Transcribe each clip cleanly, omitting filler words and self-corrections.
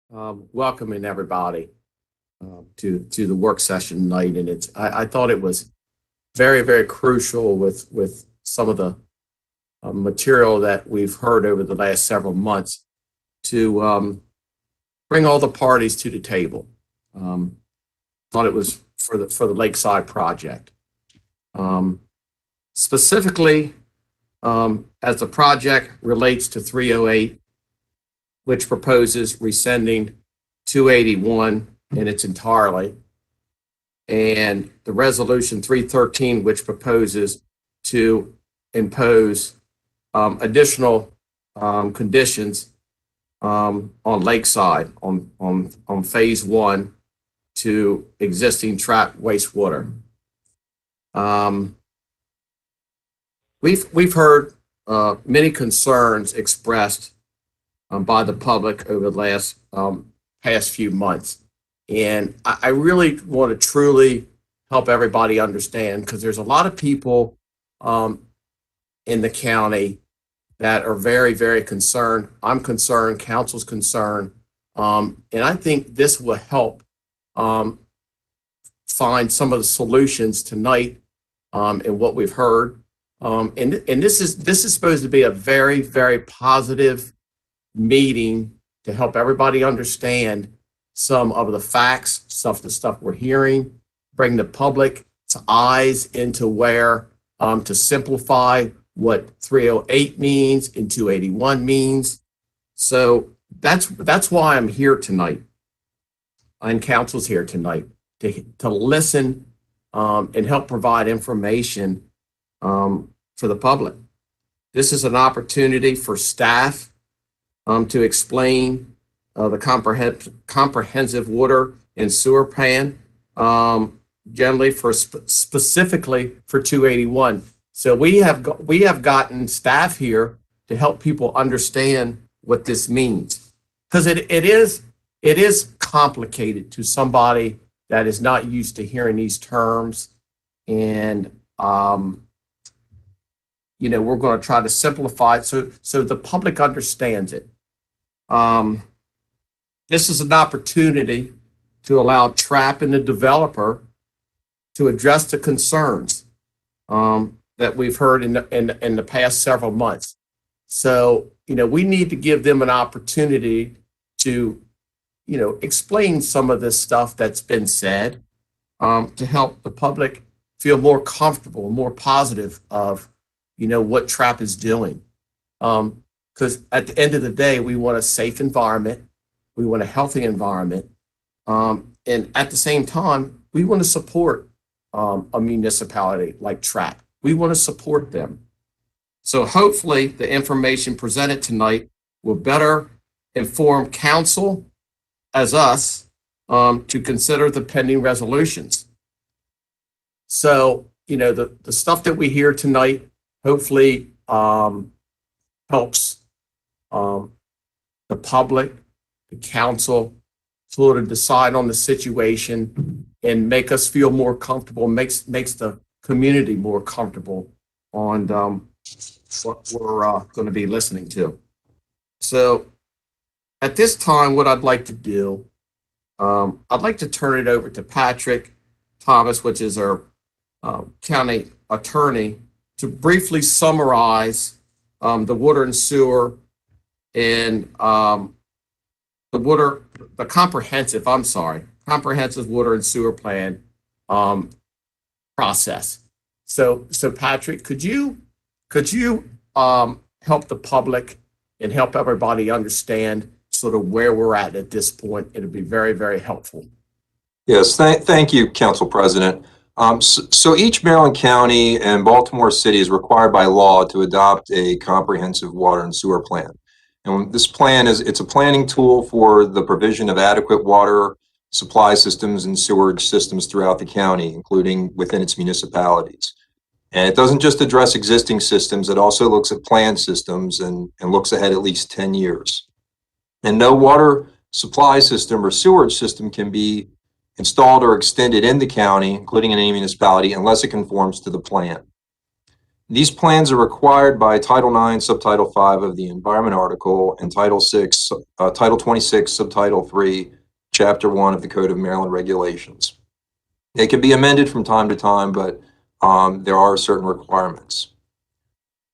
welcoming everybody to the work session tonight, and I thought it was very crucial with some of the material that we've heard over the last several months to bring all the parties to the table. Thought it was for the Lakeside project, specifically as the project relates to 308, which proposes rescinding 281 in its entirety, and the resolution 313, which proposes to impose additional conditions on Lakeside on phase one to existing trapped wastewater. We've heard many concerns expressed by the public over the last past few months. And I really want to truly help everybody understand, because there's a lot of people in the county that are very concerned. I'm concerned, council's concerned. And I think this will help find some of the solutions tonight in what we've heard. And this is supposed to be a very positive meeting to help everybody understand some of the facts, the stuff we're hearing, bring the public's eyes into where to simplify what 308 means and 281 means. So that's why I'm here tonight, and council's here tonight to listen and help provide information for the public. This is an opportunity for staff to explain the comprehensive water and sewer plan, generally specifically for 281. So we have gotten staff here to help people understand what this means, because it is complicated to somebody that is not used to hearing these terms, and we're going to try to simplify it so the public understands it. This is an opportunity to allow TRAP and the developer to address the concerns that we've heard in the past several months. So, we need to give them an opportunity to, explain some of this stuff that's been said to help the public feel more comfortable, more positive of, what TRAP is doing. Because at the end of the day, we want a safe environment. We want a healthy environment. And at the same time, we want to support a municipality like TRAP. We want to support them. So hopefully the information presented tonight will better inform council as us to consider the pending resolutions. So, the stuff that we hear tonight hopefully helps the public, the council, sort of decide on the situation and make us feel more comfortable, makes the community more comfortable on what we're going to be listening to. So at this time, what I'd like to do, I'd like to turn it over to Patrick Thomas, which is our county attorney, to briefly summarize the water and sewer and the comprehensive water and sewer plan process. So Patrick, could you help the public and help everybody understand sort of where we're at this point? It'd be very helpful. Yes, thank you, Council President. So each Maryland county and Baltimore City is required by law to adopt a comprehensive water and sewer plan. And this plan it's a planning tool for the provision of adequate water supply systems and sewerage systems throughout the county, including within its municipalities. And it doesn't just address existing systems, it also looks at planned systems and looks ahead at least 10 years. And no water supply system or sewerage system can be installed or extended in the county, including in any municipality, unless it conforms to the plan. These plans are required by Title IX, Subtitle 5 of the Environment Article and Title 26, Subtitle 3, Chapter 1 of the Code of Maryland Regulations. They can be amended from time to time, but there are certain requirements.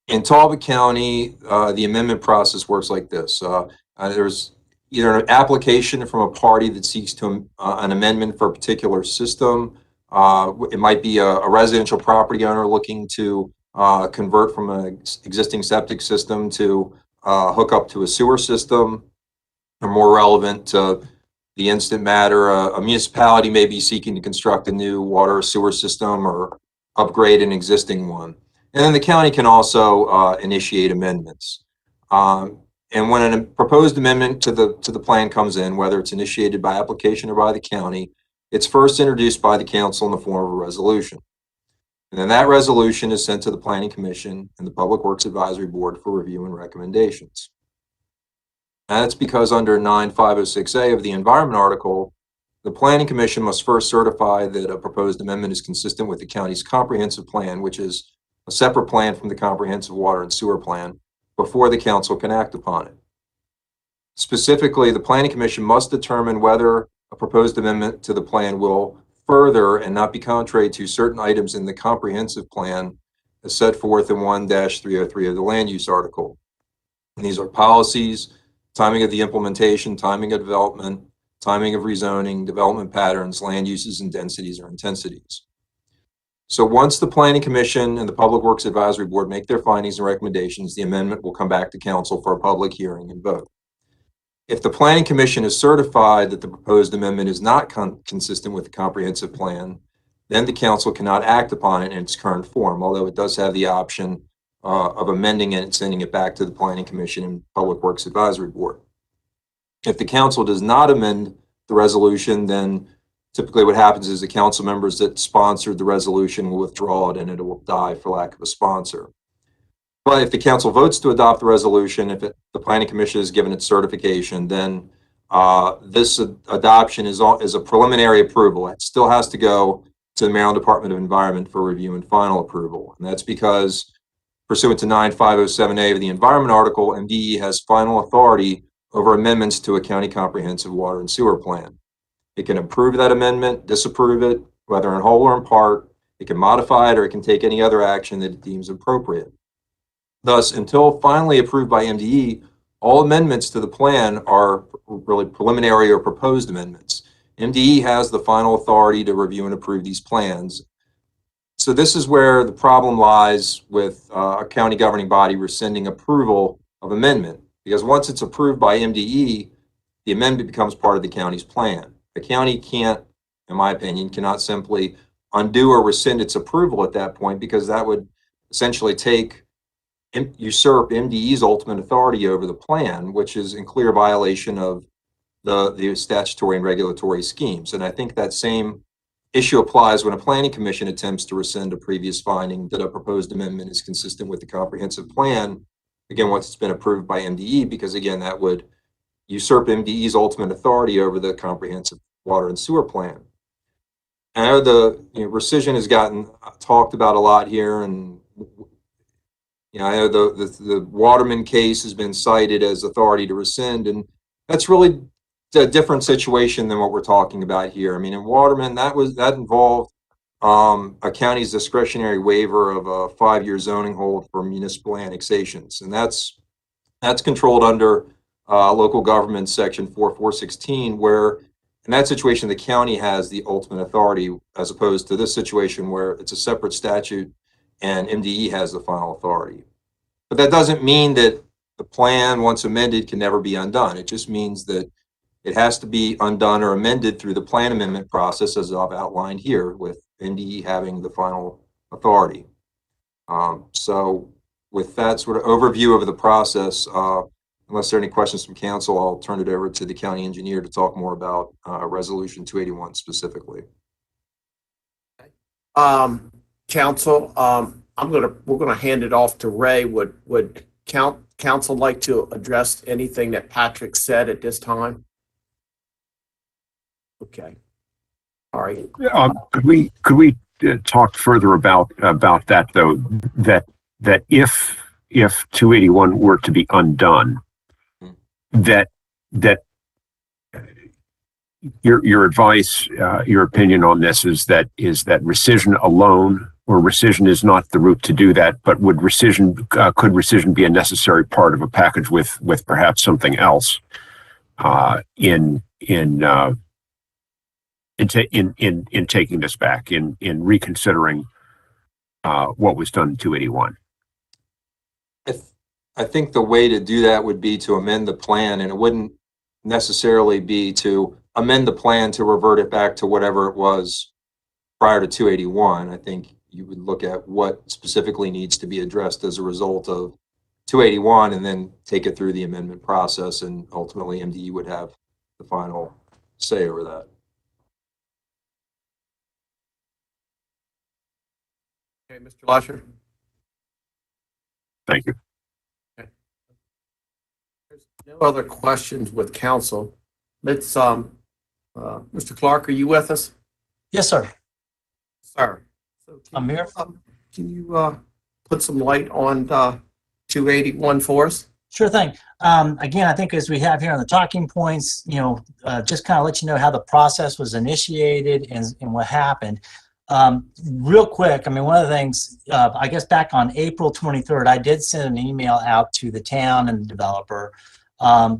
In Talbot County, the amendment process works like this. There's either an application from a party that seeks to an amendment for a particular system. It might be a residential property owner looking to convert from an existing septic system to hook up to a sewer system, or more relevant to the instant matter, a municipality may be seeking to construct a new water or sewer system or upgrade an existing one. And then the county can also initiate amendments. And when a proposed amendment to the plan comes in, whether it's initiated by application or by the county, it's first introduced by the council in the form of a resolution. And then that resolution is sent to the Planning Commission and the Public Works Advisory Board for review and recommendations. And that's because under 9506A of the Environment Article, the Planning Commission must first certify that a proposed amendment is consistent with the county's comprehensive plan, which is a separate plan from the comprehensive water and sewer plan, before the council can act upon it. Specifically, the Planning Commission must determine whether a proposed amendment to the plan will further and not be contrary to certain items in the comprehensive plan as set forth in 1-303 of the Land Use Article. And these are policies, timing of the implementation, timing of development, timing of rezoning, development patterns, land uses, and densities or intensities. So once the Planning Commission and the Public Works Advisory Board make their findings and recommendations, the amendment will come back to council for a public hearing and vote. If the Planning Commission is certified that the proposed amendment is not consistent with the comprehensive plan, then the council cannot act upon it in its current form, although it does have the option of amending it and sending it back to the Planning Commission and Public Works Advisory Board. If the council does not amend the resolution, then typically what happens is the council members that sponsored the resolution will withdraw it and it will die for lack of a sponsor. But if the council votes to adopt the resolution, if the Planning Commission is given its certification, then this adoption is a preliminary approval. It still has to go to the Maryland Department of Environment for review and final approval. And that's because pursuant to 9507A of the Environment Article, MDE has final authority over amendments to a county comprehensive water and sewer plan. It can approve that amendment, disapprove it, whether in whole or in part. It can modify it, or it can take any other action that it deems appropriate. Thus, until finally approved by MDE, all amendments to the plan are really preliminary or proposed amendments. MDE has the final authority to review and approve these plans. So this is where the problem lies with a county governing body rescinding approval of amendment, because once it's approved by MDE, the amendment becomes part of the county's plan. The county can't, in my opinion, cannot simply undo or rescind its approval at that point, because that would essentially usurp MDE's ultimate authority over the plan, which is in clear violation of the statutory and regulatory schemes. And I think that same issue applies when a planning commission attempts to rescind a previous finding that a proposed amendment is consistent with the comprehensive plan, again, once it's been approved by MDE, because again, that would usurp MDE's ultimate authority over the comprehensive water and sewer plan. And I know the rescission has gotten talked about a lot here, and I know the Waterman case has been cited as authority to rescind, and that's really a different situation than what we're talking about here. I mean, in Waterman, that involved a county's discretionary waiver of a 5-year zoning hold for municipal annexations, and that's controlled under local government section 4416, where in that situation the county has the ultimate authority, as opposed to this situation where it's a separate statute and MDE has the final authority. But that doesn't mean that the plan, once amended, can never be undone. It just means that it has to be undone or amended through the plan amendment process, as I've outlined here, with MDE having the final authority. So with that sort of overview of the process, unless there are any questions from council, I'll turn it over to the county engineer to talk more about Resolution 281 specifically. Council, we're gonna hand it off to Ray. Would council like to address anything that Patrick said at this time? Okay. All right. Could we talk further about that, though? That that if 281 were to be undone, that your advice, your opinion on this is that rescission alone, or rescission is not the route to do that, but could rescission be a necessary part of a package with perhaps something else in taking this back, in reconsidering what was done in 281? I think the way to do that would be to amend the plan, and it wouldn't necessarily be to amend the plan to revert it back to whatever it was prior to 281. I think you would look at what specifically needs to be addressed as a result of 281 and then take it through the amendment process, and ultimately MDE would have the final say over that. Okay, Mr. Lasher. Thank you. There's no other questions with council. Let's, Mr. Clark, are you with us? Yes, sir. Sir. So I'm here. Can you put some light on 281 for us? Sure thing. Again, I think as we have here on the talking points, just kind of let you know how the process was initiated and what happened. Real quick, I mean, one of the things, I guess back on April 23rd, I did send an email out to the town and the developer,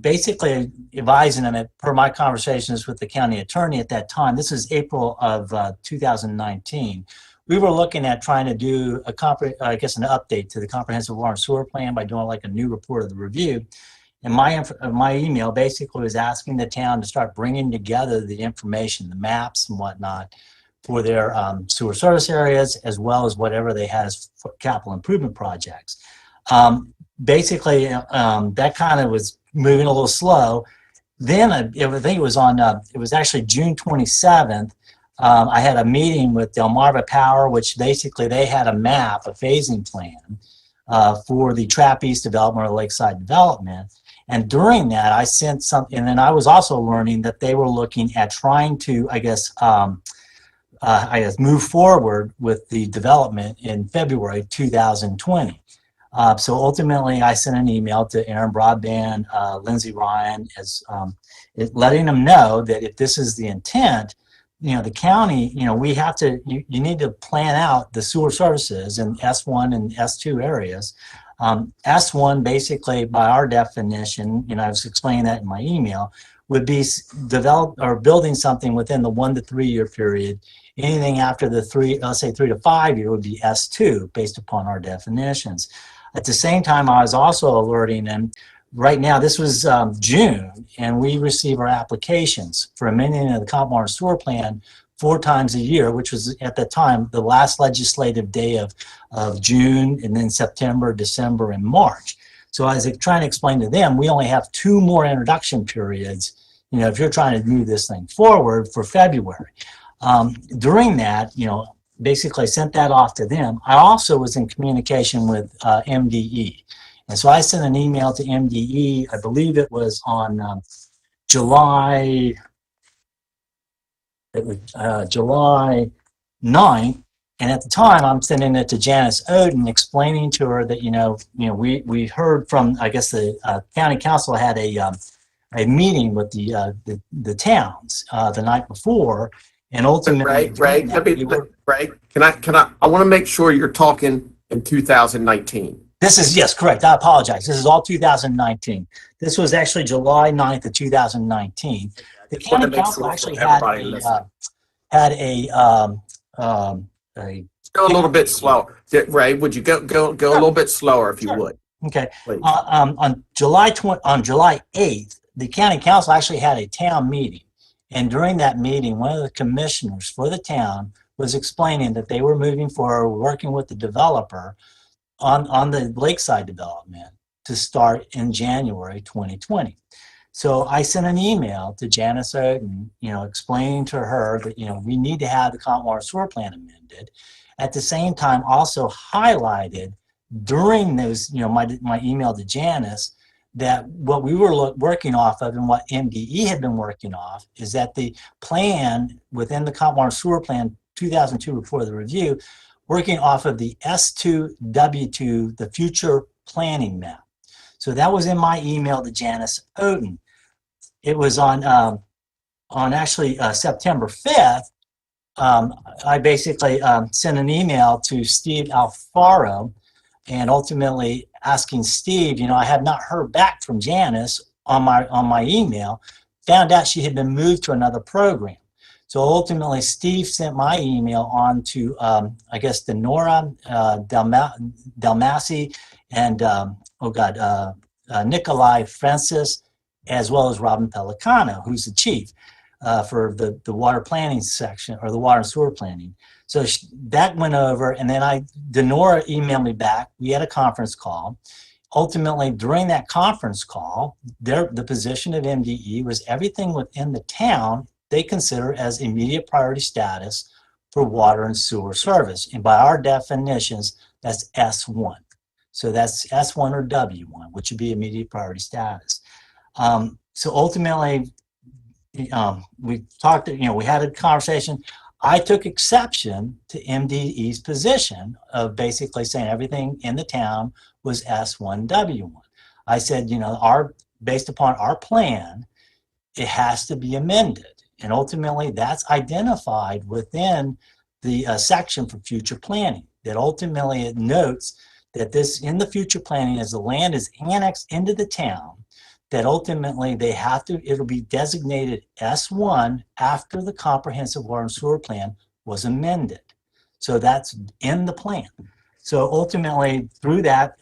basically advising them, per my conversations with the county attorney at that time. This is April of 2019. We were looking at trying to do an update to the comprehensive water and sewer plan by doing like a new report of the review. And my email basically was asking the town to start bringing together the information, the maps and whatnot, for their sewer service areas, as well as whatever they had as capital improvement projects. Basically, that kind of was moving a little slow. Then I think it was actually June 27th. I had a meeting with Delmarva Power, which basically they had a map, a phasing plan for the Trap East development or Lakeside development. And during that, I sent something, and then I was also learning that they were looking at trying to, move forward with the development in February 2020. So ultimately, I sent an email to Aaron Broadband, Lindsey Ryan, letting them know that if this is the intent, the county, we have to, you need to plan out the sewer services in S1 and S2 areas. S1, basically, by our definition, I was explaining that in my email, would be building something within the 1 to 3 year period. Anything after the 3 to 5 year would be S2 based upon our definitions. At the same time, I was also alerting them, right now, this was June, and we receive our applications for amending the comp water sewer plan 4 times a year, which was at the time the last legislative day of June, and then September, December, and March. So I was trying to explain to them, we only have 2 more introduction periods, if you're trying to move this thing forward for February. During that, basically sent that off to them. I also was in communication with MDE. And so I sent an email to MDE, I believe it was on July 9th. And at the time, I'm sending it to Janice Oden, explaining to her that, we heard from, I guess the county council had a meeting with the towns the night before. And ultimately, Ray, I want to make sure you're talking in 2019. This is, yes, correct. I apologize. This is all 2019. This was actually July 9th of 2019. The county council actually had go a little bit slower. Ray, would you go a little bit slower if you would? Okay. On July 8th, the county council actually had a town meeting. And during that meeting, one of the commissioners for the town was explaining that they were moving forward, working with the developer on the Lakeside development to start in January 2020. So I sent an email to Janice Oden, explaining to her that, we need to have the comp water sewer plan amended. At the same time, also highlighted during those, my email to Janice, that what we were working off of and what MDE had been working off is that the plan within the comp water sewer plan 2002 before the review working off of the S2W2, the future planning map. So that was in my email to Janice Oden. It was on actually September 5th. I basically sent an email to Steve Alfaro and ultimately asking Steve, I had not heard back from Janice on my email, found out she had been moved to another program. So ultimately, Steve sent my email on to, I guess, Denora Dalmasi and, Nikolai Francis, as well as Robin Pelicano, who's the chief for the water planning section, or the water and sewer planning. So that went over, and then Denora emailed me back. We had a conference call. Ultimately, during that conference call, the position of MDE was everything within the town they consider as immediate priority status for water and sewer service. And by our definitions, that's S1. So that's S1 or W1, which would be immediate priority status. So ultimately, we talked, we had a conversation. I took exception to MDE's position of basically saying everything in the town was S1, W1. I said, based upon our plan, it has to be amended. And ultimately, that's identified within the section for future planning. That ultimately it notes that this, in the future planning, as the land is annexed into the town, that ultimately it'll be designated S1 after the comprehensive water and sewer plan was amended. So that's in the plan. So ultimately, through that,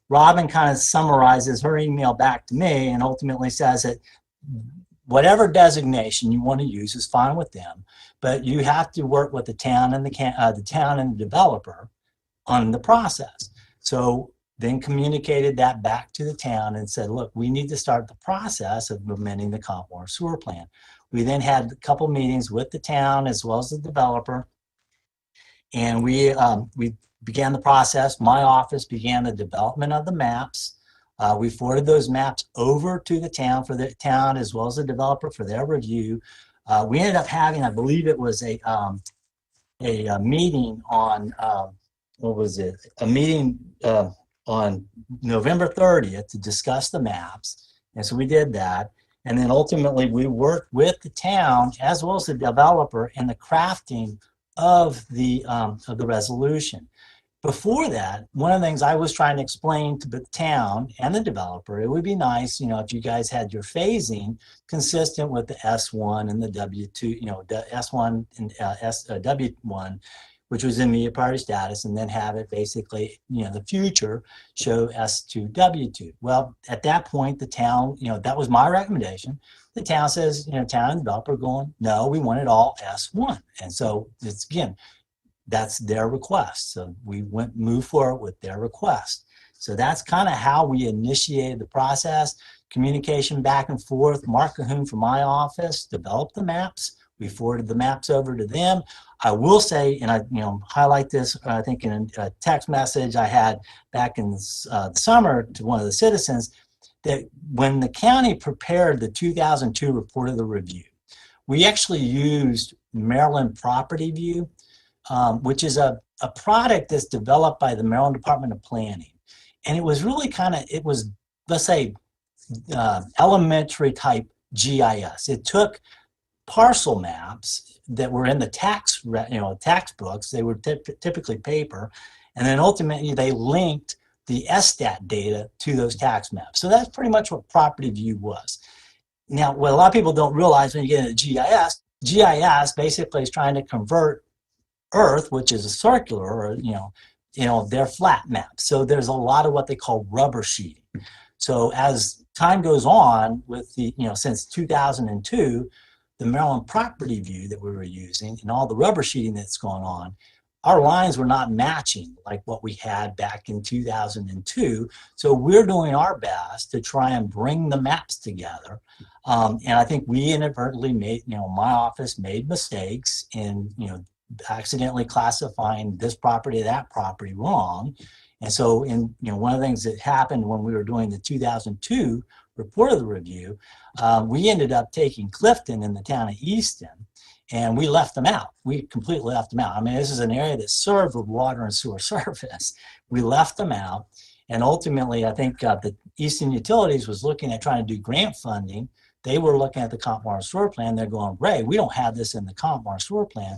Robin kind of summarizes her email back to me and ultimately says that whatever designation you want to use is fine with them, but you have to work with the town and the town and the developer on the process. So then communicated that back to the town and said, look, we need to start the process of amending the comp water sewer plan. We then had a couple meetings with the town as well as the developer, and we began the process. My office began the development of the maps. We forwarded those maps over to the town for the town as well as the developer for their review. We ended up having, I believe it was a meeting on, a meeting on November 30th to discuss the maps. And so we did that. And then ultimately we worked with the town as well as the developer in the crafting of the resolution. Before that, one of the things I was trying to explain to the town and the developer, it would be nice, if you guys had your phasing consistent with the S1 and the W2, the S1 and W1, which was immediate priority status, and then have it basically, the future show S2, W2. Well, at that point, the town, that was my recommendation. The town says, town and developer going, no, we want it all S1. And so it's, again, that's their request. So we moved forward with their request. So that's kind of how we initiated the process. Communication back and forth. Mark Cahoon from my office developed the maps. We forwarded the maps over to them. I will say, and I highlight this, I think in a text message I had back in the summer to one of the citizens, that when the county prepared the 2002 report of the review, we actually used Maryland Property View, which is a product that's developed by the Maryland Department of Planning. And it was really let's say, elementary type GIS. It took parcel maps that were in the tax books. They were typically paper. And then ultimately they linked the SStat data to those tax maps. So that's pretty much what Property View was. Now, what a lot of people don't realize when you get into GIS basically is trying to convert Earth, which is a circular, or they're flat maps. So there's a lot of what they call rubber sheeting. So as time goes on with the, since 2002, the Maryland Property View that we were using and all the rubber sheeting that's going on, our lines were not matching like what we had back in 2002. So we're doing our best to try and bring the maps together. And I think we inadvertently made, my office made mistakes in, accidentally classifying this property, that property wrong. And so one of the things that happened when we were doing the 2002 report of the review, we ended up taking Clifton in the town of Easton and we left them out. We completely left them out. I mean, this is an area that's served with water and sewer service. We left them out. And ultimately, I think the Eastern Utilities was looking at trying to do grant funding. They were looking at the comp water and sewer plan. They're going, Ray, we don't have this in the comp water and sewer plan.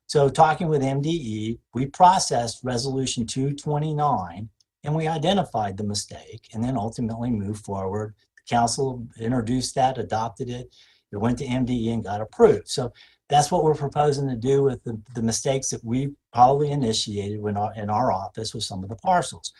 So talking with MDE, we processed resolution 229 and we identified the mistake and then ultimately moved forward. The council introduced that, adopted it. It went to MDE and got approved. So that's what we're proposing to do with the mistakes that we probably initiated in our office with some of the parcels.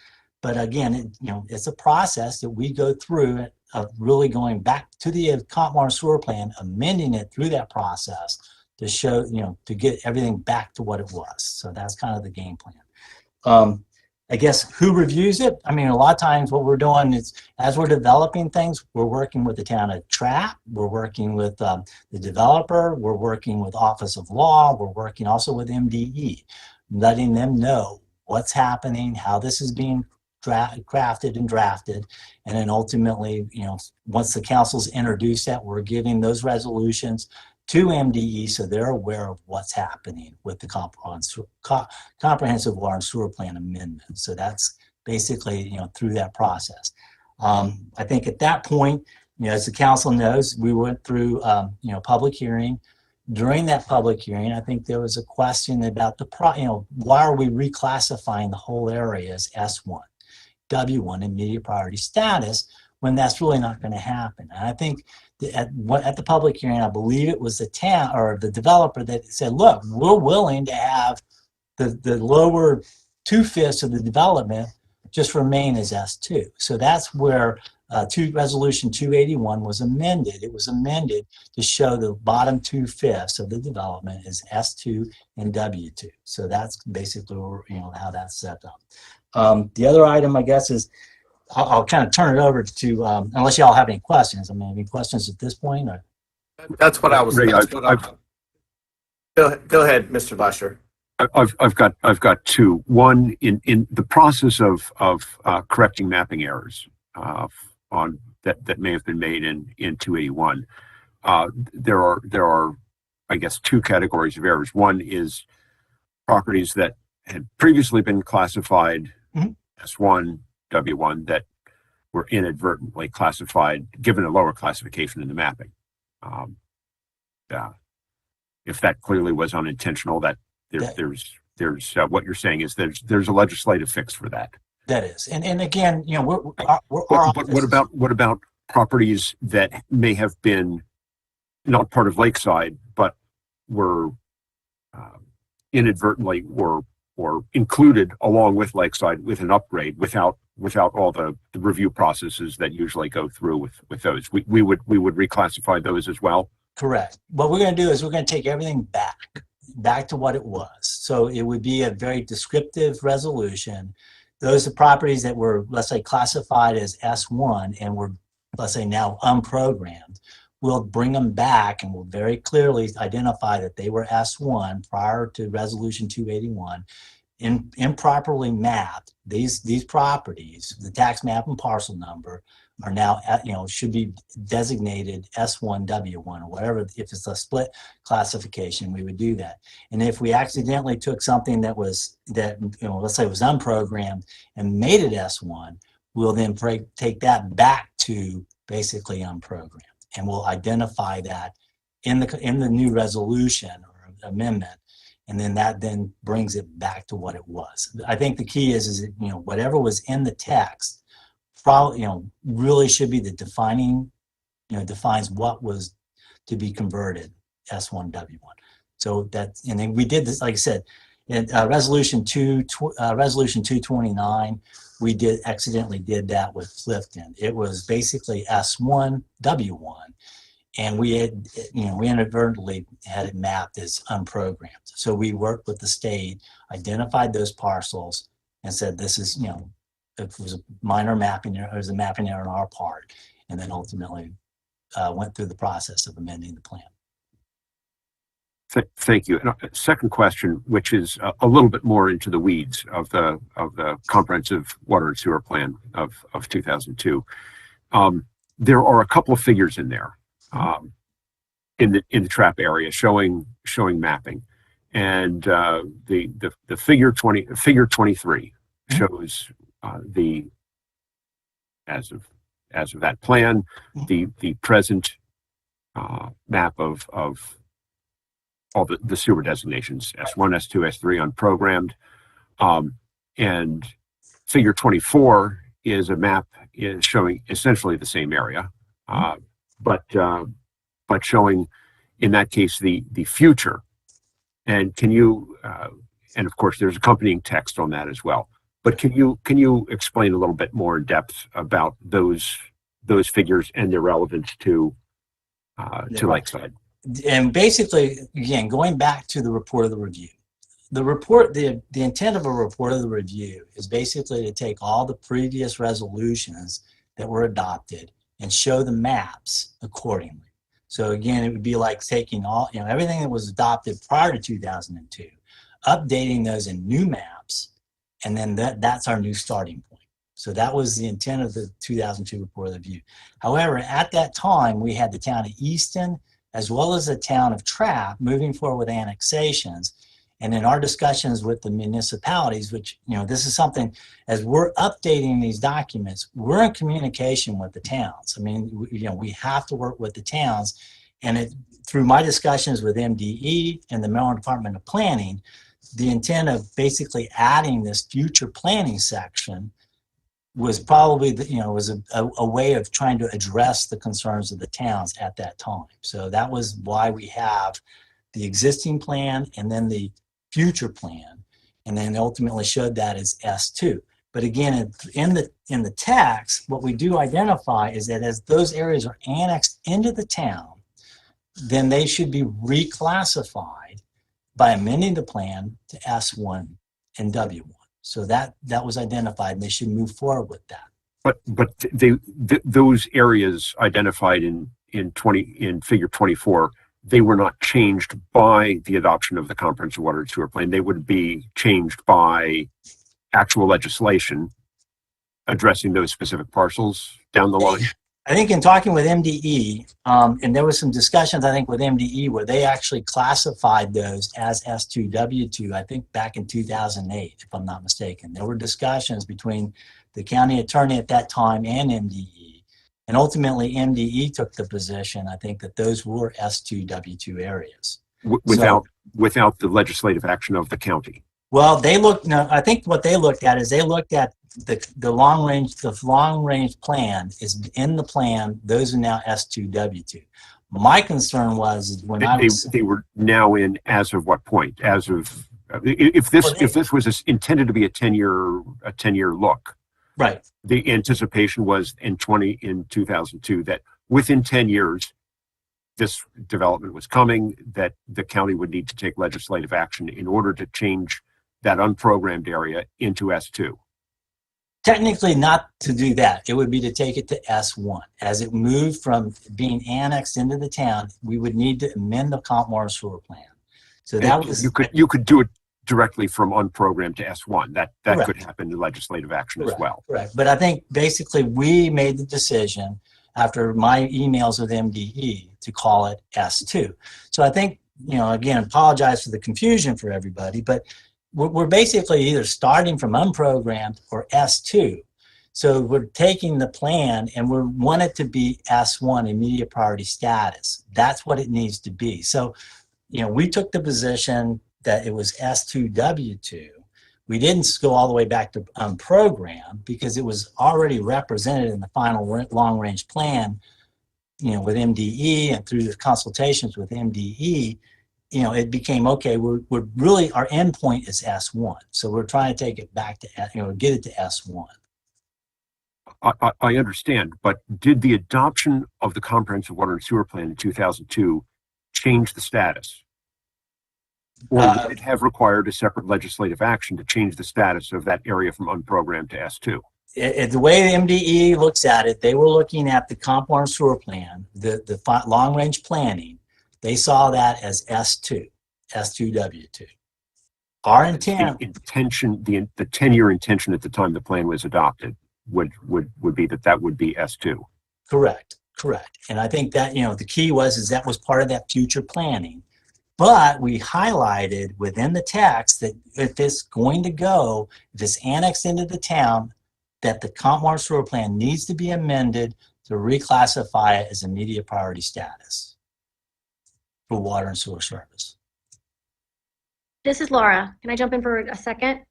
But again, it's a process that we go through of really going back to the comp water and sewer plan, amending it through that process to show, to get everything back to what it was. So that's kind of the game plan. I guess who reviews it? I mean, a lot of times what we're doing is as we're developing things, we're working with the town of Trapp, we're working with the developer, we're working with Office of Law, we're working also with MDE, letting them know what's happening, how this is being crafted and drafted. And then ultimately, once the council's introduced that, we're giving those resolutions to MDE so they're aware of what's happening with the comprehensive water and sewer plan amendment. So that's basically, through that process. I think at that point, as the council knows, we went through, public hearing. During that public hearing, I think there was a question about why are we reclassifying the whole area as S1, W1 immediate priority status when that's really not going to happen. And I think at the public hearing, I believe it was the town or the developer that said, look, we're willing to have the lower 2/5 of the development just remain as S2. So that's where resolution 281 was amended. It was amended to show the bottom 2/5 of the development is S2 and W2. So that's basically how that's set up. The other item, I guess, is I'll kind of turn it over to, unless y'all have any questions. I mean, any questions at this point? Or? That's what I was. Ray, Go ahead, Mr. Lusher. I've got two. One, in the process of correcting mapping errors on that may have been made in 281. There are I guess two categories of errors. One is properties that had previously been classified S1, W1 that were inadvertently classified, given a lower classification in the mapping. If that clearly was unintentional, there's what you're saying is there's a legislative fix for that. That is, and again, but what about properties that may have been not part of Lakeside, but were inadvertently or included along with Lakeside with an upgrade without all the review processes that usually go through with those. We would reclassify those as well. Correct. What we're going to do is we're going to take everything back to what it was. So it would be a very descriptive resolution. Those are properties that were, let's say, classified as S1 and were, let's say, now unprogrammed. We'll bring them back and we'll very clearly identify that they were S1 prior to resolution 281. Improperly mapped, these properties, the tax map and parcel number are now should be designated S1 W1 or whatever. If it's a split classification, we would do that. And if we accidentally took something that let's say it was unprogrammed and made it S1, we'll then take that back to basically unprogrammed, and we'll identify that in the new resolution or amendment. And then that then brings it back to what it was. I think the key is that, whatever was in the text, probably, really should be the defines what was to be converted S1 W1. So and then we did this, like I said, in resolution 229, we accidentally did that with Clifton. It was basically S1 W1. And we had, we inadvertently had it mapped as unprogrammed. So we worked with the state, identified those parcels, and said this is, it was a minor mapping error, it was a mapping error on our part, and then ultimately went through the process of amending the plan. Thank you. And second question, which is a little bit more into the weeds of the comprehensive water and sewer plan of 2002. There are a couple of figures in there. in the trap area, showing mapping, and the figure 23 shows the as of that plan, the present map of all the sewer designations, S1, S2, S3 unprogrammed, and figure 24 is a map showing essentially the same area, but showing in that case the future. And can you and of course there's accompanying text on that as well. But can you explain a little bit more in depth about those figures and their relevance to Lakeside? And basically, again, going back to the report of the review, the intent of a report of the review is basically to take all the previous resolutions that were adopted and show the maps accordingly. So again, it would be like taking everything that was adopted prior to 2002, updating those in new maps, and then that's our new starting point. So that was the intent of the 2002 report of the review. However, at that time, we had the town of Easton as well as the town of Trapp moving forward with annexations. And in our discussions with the municipalities, which, this is something, as we're updating these documents, we're in communication with the towns. I mean, we have to work with the towns. And through my discussions with MDE and the Maryland Department of Planning, the intent of basically adding this future planning section was probably, was a way of trying to address the concerns of the towns at that time. So that was why we have the existing plan and then the future plan, and then ultimately showed that as S2. But again, in the text, what we do identify is that as those areas are annexed into the town, then they should be reclassified by amending the plan to S1 and W1. So that was identified, and they should move forward with that. But those areas identified in figure 24, they were not changed by the adoption of the comprehensive water and sewer plan. They would be changed by actual legislation addressing those specific parcels down the line. I think in talking with MDE, and there was some discussions, I think, with MDE where they actually classified those as S2, W2, I think back in 2008, if I'm not mistaken. There were discussions between the county attorney at that time and MDE. And ultimately, MDE took the position, I think, that those were S2, W2 areas. Without the legislative action of the county. Well, I think what they looked at is they looked at the long range plan is in the plan. Those are now S2, W2. My concern was when they were now in as of what point? As of if this was intended to be a 10-year look, right? The anticipation was in 2002 that within 10 years this development was coming, that the county would need to take legislative action in order to change that unprogrammed area into S2. Technically not to do that. It would be to take it to S1. As it moved from being annexed into the town, we would need to amend the comp water sewer plan. So that was... You could do it directly from unprogrammed to S1. That correct. Could happen in legislative action correct. as well. Correct. But I think basically we made the decision after my emails with MDE to call it S2. So I think, again, apologize for the confusion for everybody, but we're basically either starting from unprogrammed or S2. So we're taking the plan and we want it to be S1, immediate priority status. That's what it needs to be. So, we took the position that it was S2, W2. We didn't go all the way back to unprogrammed because it was already represented in the final long range plan, with MDE, and through the consultations with MDE, it became, okay, we're really, our endpoint is S1. So we're trying to take it back to, get it to S1. I understand, but did the adoption of the comprehensive water and sewer plan in 2002 change the status? Or would it have required a separate legislative action to change the status of that area from unprogrammed to S2? The way the MDE looks at it, they were looking at the comp water and sewer plan, the long range planning. They saw that as S2, S2W2. Our intent, the 10-year intention at the time the plan was adopted would be that would be S2. Correct. Correct. And I think that, the key is that was part of that future planning. But we highlighted within the text that if it's going to go, if it's annexed into the town, that the comp water sewer plan needs to be amended to reclassify it as immediate priority status for water and sewer service. This is Laura. Can I jump in for a second?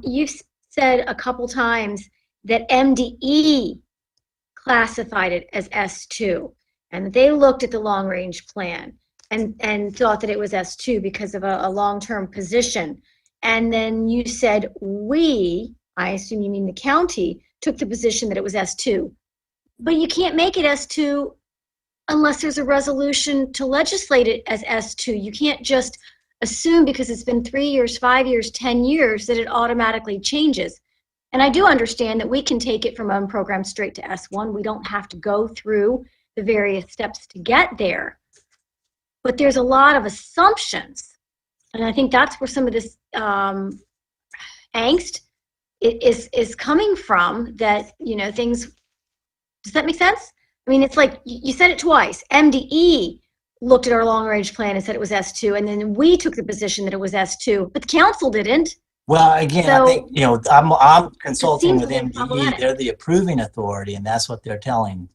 You've said a couple times that MDE classified it as S2, and they looked at the long-range plan and thought that it was S2 because of a long-term position. And then you said we, I assume you mean the county, took the position that it was S2. But you can't make it S2 unless there's a resolution to legislate it as S2. You can't just assume because it's been 3 years, 5 years, 10 years that it automatically changes. And I do understand that we can take it from one program straight to S1. We don't have to go through the various steps to get there. But there's a lot of assumptions. And I think that's where some of this angst is coming from, that, things, does that make sense? I mean, it's like you said it twice. MDE looked at our long-range plan and said it was S2, and then we took the position that it was S2, but the council didn't. Well, again, So, I think, I'm consulting with seems a little MDE. problematic. They're the approving authority, and that's what they're telling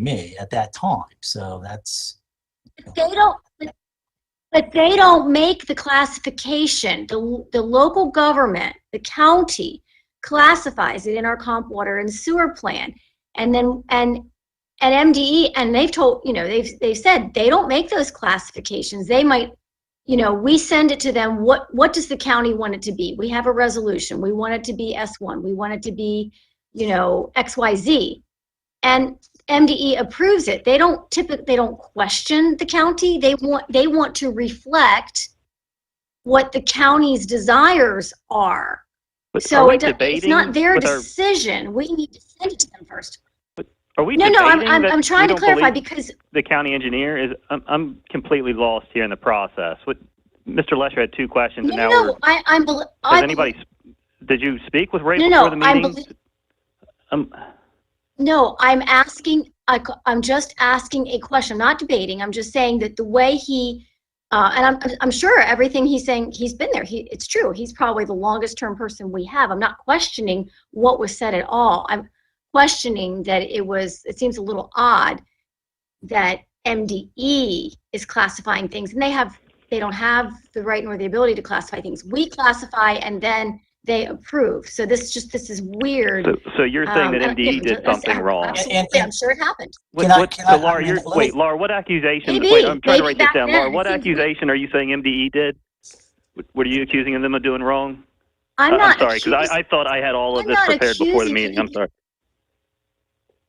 me at that time. So that's... But they don't make the classification. The local government, the county, classifies it in our comp water and sewer plan. And then, and MDE, and they've told, they've said they don't make those classifications. They might, we send it to them. What does the county want it to be? We have a resolution. We want it to be S1. We want it to be, XYZ. And MDE approves it. They don't question the county. They want to reflect what the county's desires are. But So are we it's not their decision. We need to send it to them first. Are we No, debating that I'm trying we to don't clarify believe because the county engineer is? I'm completely lost here in the process. What Mr. Lesher had two questions, and now did you speak with Ray before the meeting? No, I'm asking. I'm just asking a question. I'm not debating. I'm just saying that the way he, and I'm sure everything he's saying, he's been there. It's true. He's probably the longest term person we have. I'm not questioning what was said at all. I'm questioning that it seems a little odd that MDE is classifying things, and they don't have the right nor the ability to classify things. We classify and then they approve. So this is weird. So you're saying that MDE did something wrong? Absolutely, I'm sure it happened. Laura, what accusation? Maybe, wait, I'm trying to write this back down. then, Laura, what accusation are you saying MDE did? What are you accusing them of doing wrong? I'm not. I'm sorry, because I thought I had all of this prepared before the meeting. I'm sorry.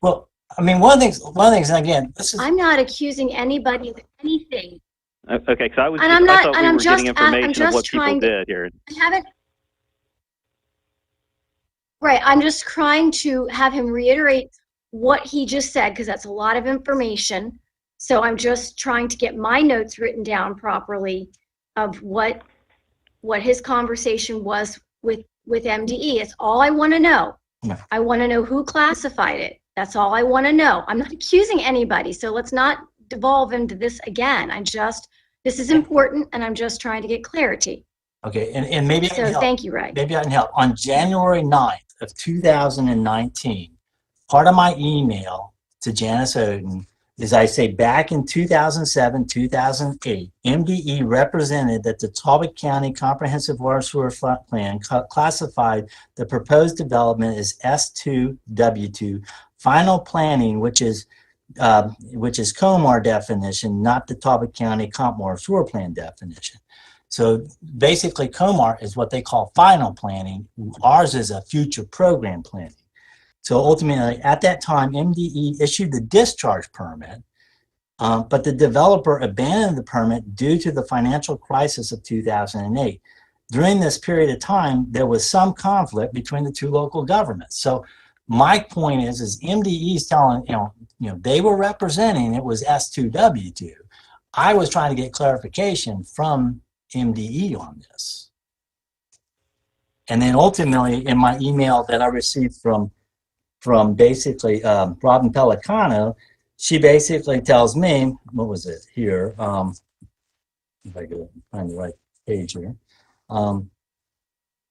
Well, I mean, one of the things, and again, this is... I'm not accusing anybody of anything. Okay, because I I'm not, thought and we I'm were just, getting information I'm of just what people trying to, did here. I haven't, right, I'm just trying to have him reiterate what he just said, because that's a lot of information. So I'm just trying to get my notes written down properly of what his conversation was with MDE. It's all I want to know. Yeah. I want to know who classified it. That's all I want to know. I'm not accusing anybody, so let's not devolve into this again. This is important, and I'm just trying to get clarity. Okay, and maybe I can help. Thank you, Ray. Maybe I can help. On January 9th of 2019, part of my email to Janice Oden is I say back in 2007, 2008, MDE represented that the Talbot County Comprehensive Water Sewer Plan classified the proposed development as S2W2 final planning, which is COMAR definition, not the Talbot County Comp Water Sewer Plan definition. So basically, COMAR is what they call final planning. Ours is a future program planning. So ultimately, at that time, MDE issued the discharge permit, but the developer abandoned the permit due to the financial crisis of 2008. During this period of time, there was some conflict between the two local governments. So my point is MDE is telling, they were representing it was S2W2. I was trying to get clarification from MDE on this. And then ultimately, in my email that I received from basically Robin Pellicano, she basically tells me, what was it here? If I go find the right page here.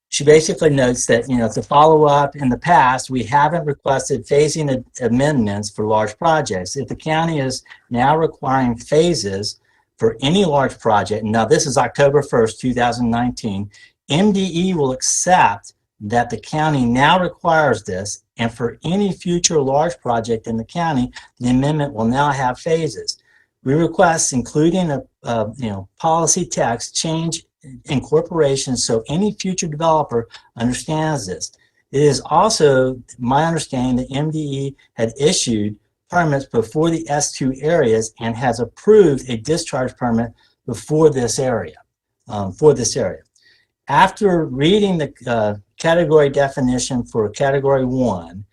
She basically notes that, to follow up, in the past, we haven't requested phasing amendments for large projects. If the county is now requiring phases for any large project, now this is October 1st, 2019, MDE will accept that the county now requires this, and for any future large project in the county, the amendment will now have phases. We request including a policy text change incorporation so any future developer understands this. It is also my understanding that MDE had issued permits before the S2 areas and has approved a discharge permit before this area, After reading the category definition for category 1,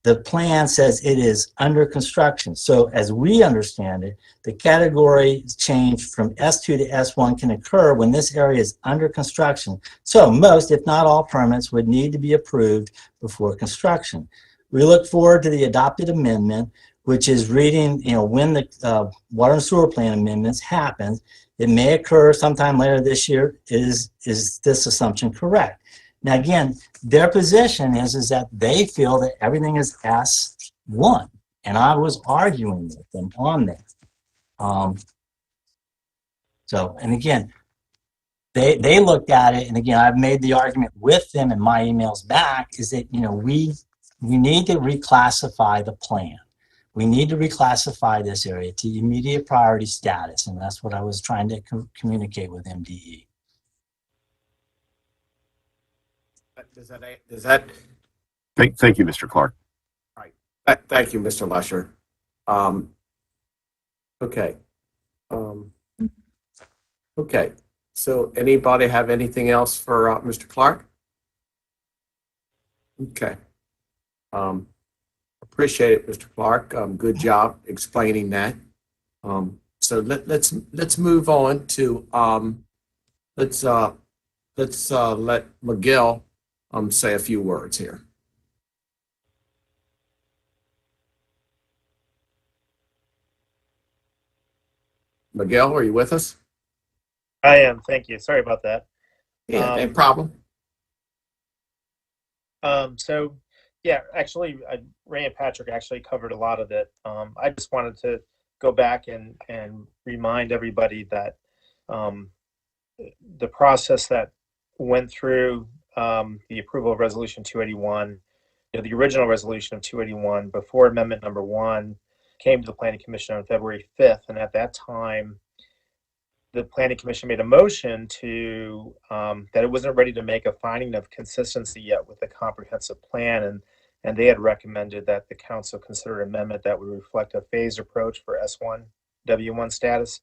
the plan says it is under construction. So as we understand it, the category change from S2 to S1 can occur when this area is under construction. So most, if not all, permits would need to be approved before construction. We look forward to the adopted amendment, which is reading, when the water and sewer plan amendments happen. It may occur sometime later this year. Is this assumption correct? Now, again, their position is that they feel that everything is S1, and I was arguing with them on that. And again, they looked at it, and again, I've made the argument with them in my emails back, is that, we need to reclassify the plan. We need to reclassify this area to immediate priority status, and that's what I was trying to communicate with MDE. Does that? Thank you, Mr. Clark. Right. Thank you, Mr. Lesher. Okay. Okay. So anybody have anything else for Mr. Clark? Okay. Appreciate it, Mr. Clark. Good job explaining that. So let's move on to let's let Miguel say a few words here. Miguel, are you with us? I am. Thank you. Sorry about that. Yeah, no problem. So, yeah, actually, Ray and Patrick actually covered a lot of it. I just wanted to go back and remind everybody that the process that went through the approval of Resolution 281, the original resolution of 281 before Amendment Number 1 came to the Planning Commission on February 5th, and at that time, the Planning Commission made a motion to that it wasn't ready to make a finding of consistency yet with the comprehensive plan, and they had recommended that the council consider an amendment that would reflect a phased approach for S1, W1 status,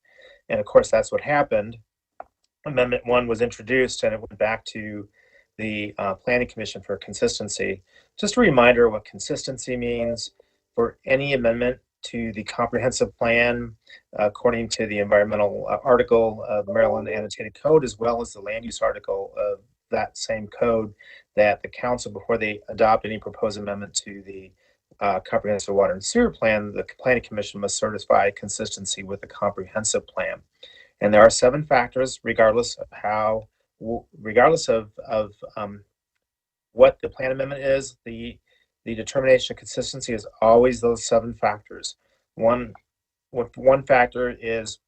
and of course that's what happened. Amendment 1 was introduced and it went back to the Planning Commission for consistency. Just a reminder what consistency means for any amendment to the comprehensive plan, according to the environmental article of the Maryland Annotated Code, as well as the land use article of that same code, that the council, before they adopt any proposed amendment to the comprehensive water and sewer plan, the Planning Commission must certify consistency with the comprehensive plan. And there are 7 factors, regardless of what the plan amendment is. The determination of consistency is always those 7 factors. One factor is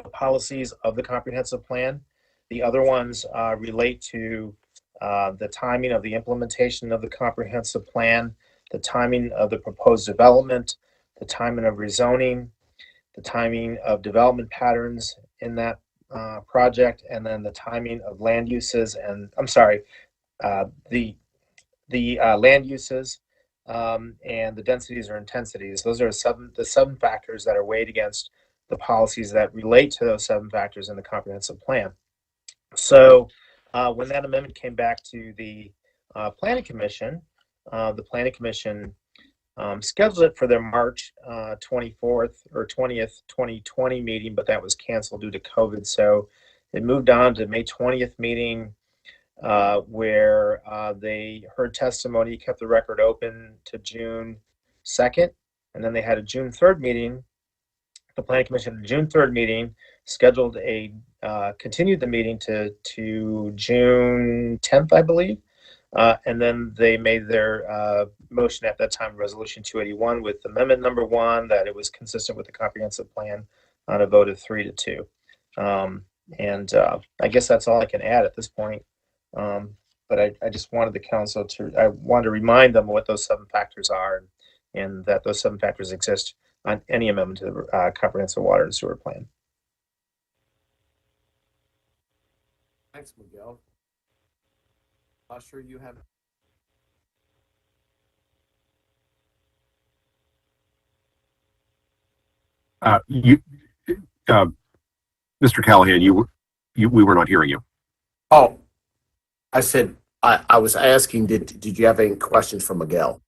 the policies of the comprehensive plan. The other ones relate to the timing of the implementation of the comprehensive plan, the timing of the proposed development, the timing of rezoning, the timing of development patterns in that project, and then the timing of land uses and, the land uses and the densities or intensities. Those are the 7 factors that are weighed against the policies that relate to those 7 factors in the comprehensive plan. So when that amendment came back to the Planning Commission, the Planning Commission scheduled it for their March 24th or 20th, 2020 meeting, but that was canceled due to COVID. So it moved on to May 20th meeting, where they heard testimony, kept the record open to June 2nd, And then they had a June 3rd meeting. The Planning Commission, the June 3rd meeting, scheduled continued the meeting to June 10th, I believe. And then they made their motion at that time, Resolution 281, with Amendment number 1, that it was consistent with the comprehensive plan on a vote of 3-2. I guess that's all I can add at this point. But I just wanted the council I wanted to remind them what those 7 factors are, and that those 7 factors exist on any amendment to the comprehensive water and sewer plan. Thanks, Miguel. Usher, you have. Mr. Callahan, we were not hearing you. Oh, I said, I was asking, did you have any questions for Miguel?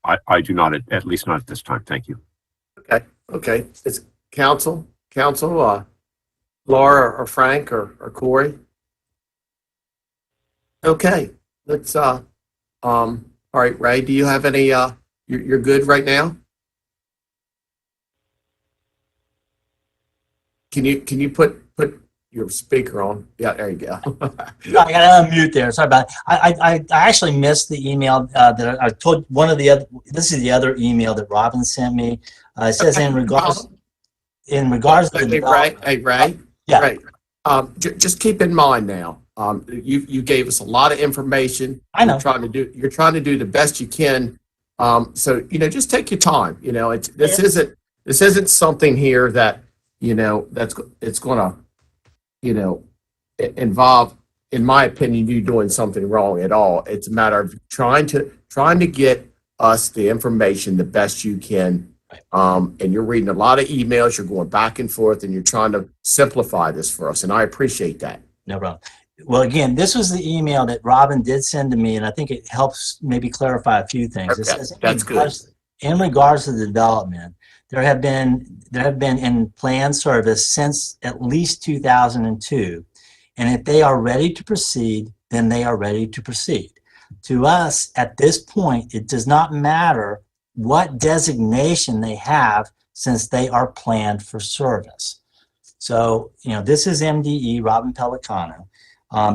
I do not, at least not at this time. Thank you. Okay. It's council, Laura or Frank or Corey. Okay, let's, all right, Ray, do you have any, you're good right now? Can you put your speaker on? Yeah, there you go. I got to unmute there. Sorry about it. I actually missed the email that I told one of the other. This is the other email that Robin sent me. It says in regards to the development. Hey, Ray. Yeah. Right. Just keep in mind now. You gave us a lot of information. I know. You're trying to do the best you can. So just take your time. This isn't something here that it's going to involve, in my opinion, you doing something wrong at all. It's a matter of trying to get us the information the best you can. And you're reading a lot of emails, you're going back and forth, and you're trying to simplify this for us. And I appreciate that. No problem. Well, again, this was the email that Robin did send to me, and I think it helps maybe clarify a few things. It says, that's good. In regards to the development, there have been in planned service since at least 2002. And if they are ready to proceed, then they are ready to proceed. To us, at this point, it does not matter what designation they have, since they are planned for service. So, this is MDE, Robin Pellicano.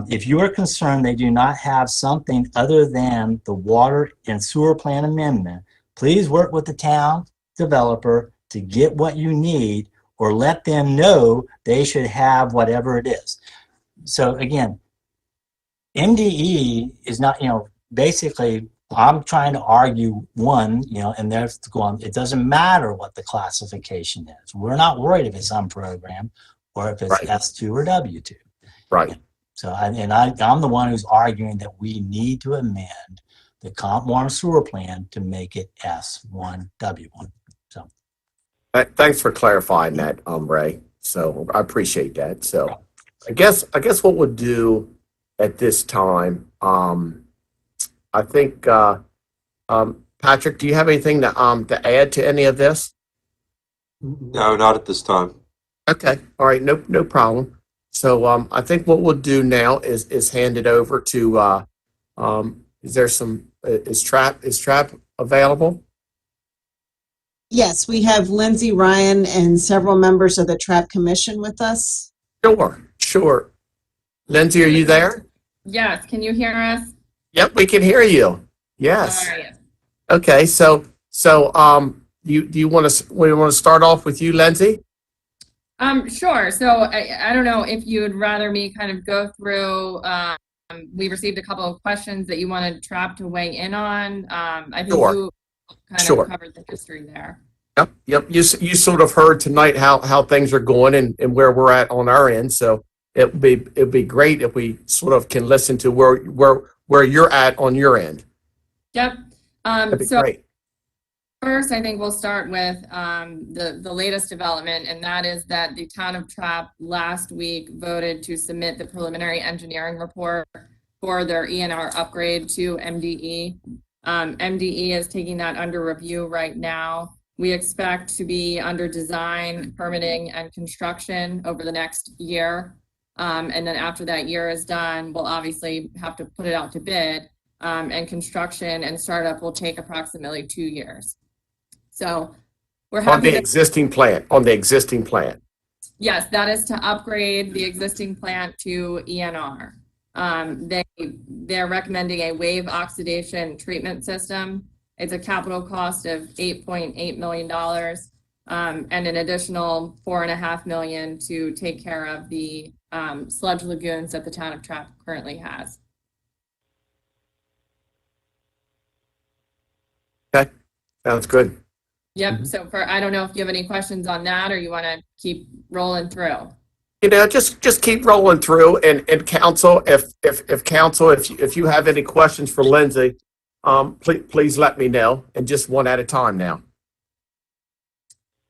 If you are concerned they do not have something other than the water and sewer plan amendment, please work with the town developer to get what you need, or let them know they should have whatever it is. So again, MDE is not, basically I'm trying to argue one, and they're going, it doesn't matter what the classification is. We're not worried if it's unprogrammed or if it's Right. S2 or W2. Right. So, I'm the one who's arguing that we need to amend the comp water sewer plan to make it S1, W1. So, Thanks for clarifying that, Ray. So I appreciate that. So I guess what we'll do at this time, I think, Patrick, do you have anything to add to any of this? No, not at this time. Okay. All right. No problem. So I think what we'll do now is hand it over to. Is Trap available? Yes, we have Lindsay Ryan and several members of the TRAP Commission with us. Sure. Lindsay, are you there? Yes. Can you hear us? Yep, we can hear you. Yes. All right. Okay. So you want to start off with you, Lindsay? Sure. So I don't know if you would rather me kind of go through. We received a couple of questions that you wanted Trap to weigh in on. I think Sure. you kind Sure. of covered the history there. Yep. You sort of heard tonight how things are going and where we're at on our end. So it'd be great if we sort of can listen to where you're at on your end. Yep. That'd be So great. first, I think we'll start with the latest development, and that is that the town of Trap last week voted to submit the preliminary engineering report for their ENR upgrade to MDE. MDE is taking that under review right now. We expect to be under design, permitting, and construction over the next year. And then after that year is done, we'll obviously have to put it out to bid. and construction and startup will take approximately 2 years. So we're On happy the existing plant, on the existing plant. Yes, that is to upgrade the existing plant to ENR. They're recommending a wave oxidation treatment system. It's a capital cost of $8.8 million and an additional $4.5 million to take care of the sludge lagoons that the town of Trapp currently has. Okay, sounds good. Yep. So I don't know if you have any questions on that, or you want to keep rolling through. You know, just keep rolling through, and council, if you have any questions for Lindsay, please let me know, and just one at a time now.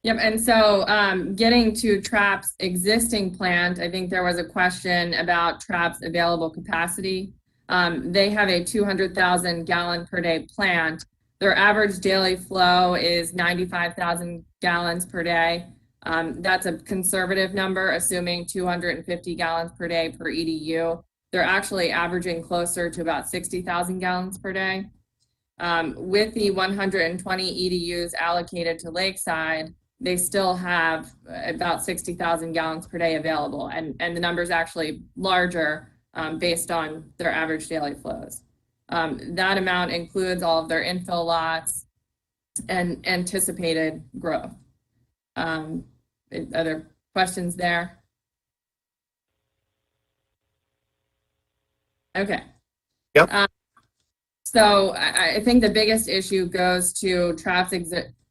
Yep, and so getting to Trapp's existing plant, I think there was a question about Trapp's available capacity. They have a 200,000 gallon per day plant. Their average daily flow is 95,000 gallons per day. That's a conservative number, assuming 250 gallons per day per EDU. They're actually averaging closer to about 60,000 gallons per day. With the 120 EDUs allocated to Lakeside, they still have about 60,000 gallons per day available, and the number is actually larger based on their average daily flows. That amount includes all of their infill lots and anticipated growth. Other questions there? Okay. Yep. So I think the biggest issue goes to Trapp's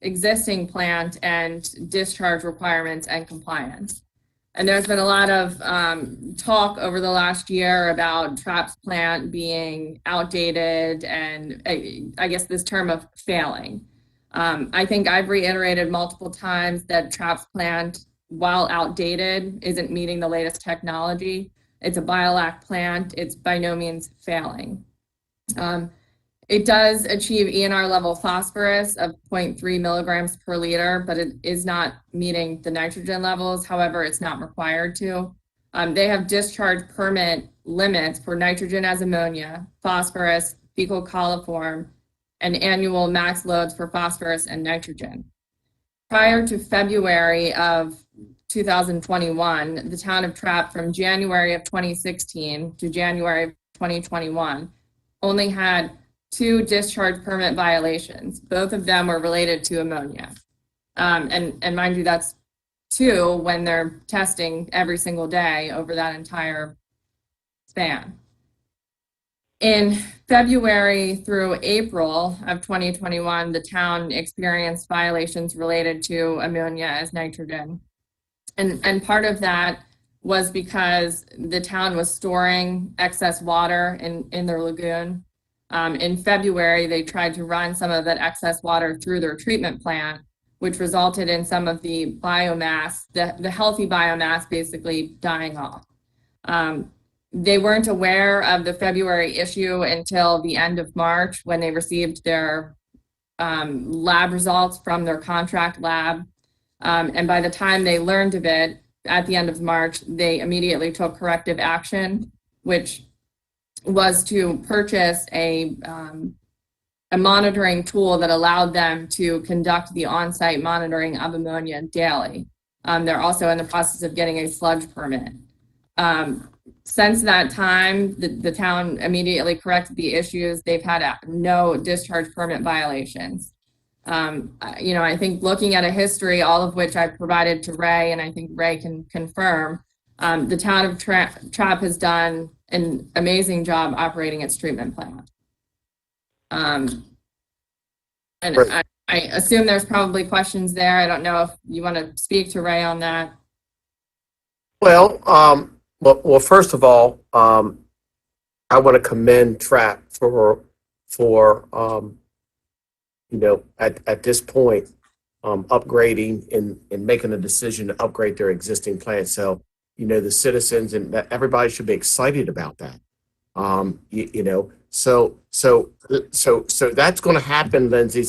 existing plant and discharge requirements and compliance. And there's been a lot of talk over the last year about Trapp's plant being outdated and I guess this term of failing. I think I've reiterated multiple times that Trapp's plant, while outdated, isn't meeting the latest technology. It's a biolac plant. It's by no means failing. It does achieve ENR level phosphorus of 0.3 milligrams per liter, but it is not meeting the nitrogen levels. However, it's not required to. They have discharge permit limits for nitrogen as ammonia, phosphorus, fecal coliform, and annual max loads for phosphorus and nitrogen. Prior to February of 2021, the town of Trapp, from January of 2016 to January of 2021, only had 2 discharge permit violations. Both of them were related to ammonia. And mind you, that's 2 when they're testing every single day over that entire span. In February through April of 2021, the town experienced violations related to ammonia as nitrogen. And part of that was because the town was storing excess water in their lagoon. In February, they tried to run some of that excess water through their treatment plant, which resulted in some of the biomass, the healthy biomass, basically dying off. They weren't aware of the February issue until the end of March, when they received their lab results from their contract lab. And by the time they learned of it at the end of March, they immediately took corrective action, which was to purchase a monitoring tool that allowed them to conduct the on-site monitoring of ammonia daily. They're also in the process of getting a sludge permit. Since that time, the town immediately corrected the issues. They've had no discharge permit violations. I think looking at a history, all of which I provided to Ray, and I think Ray can confirm, the town of Trapp has done an amazing job operating its treatment plant. And I assume there's probably questions there. I don't know if you want to speak to Ray on that. Well, first of all, I want to commend Trapp for at this point, upgrading and making a decision to upgrade their existing plant. So, the citizens and everybody should be excited about that. So that's going to happen, Lindsay.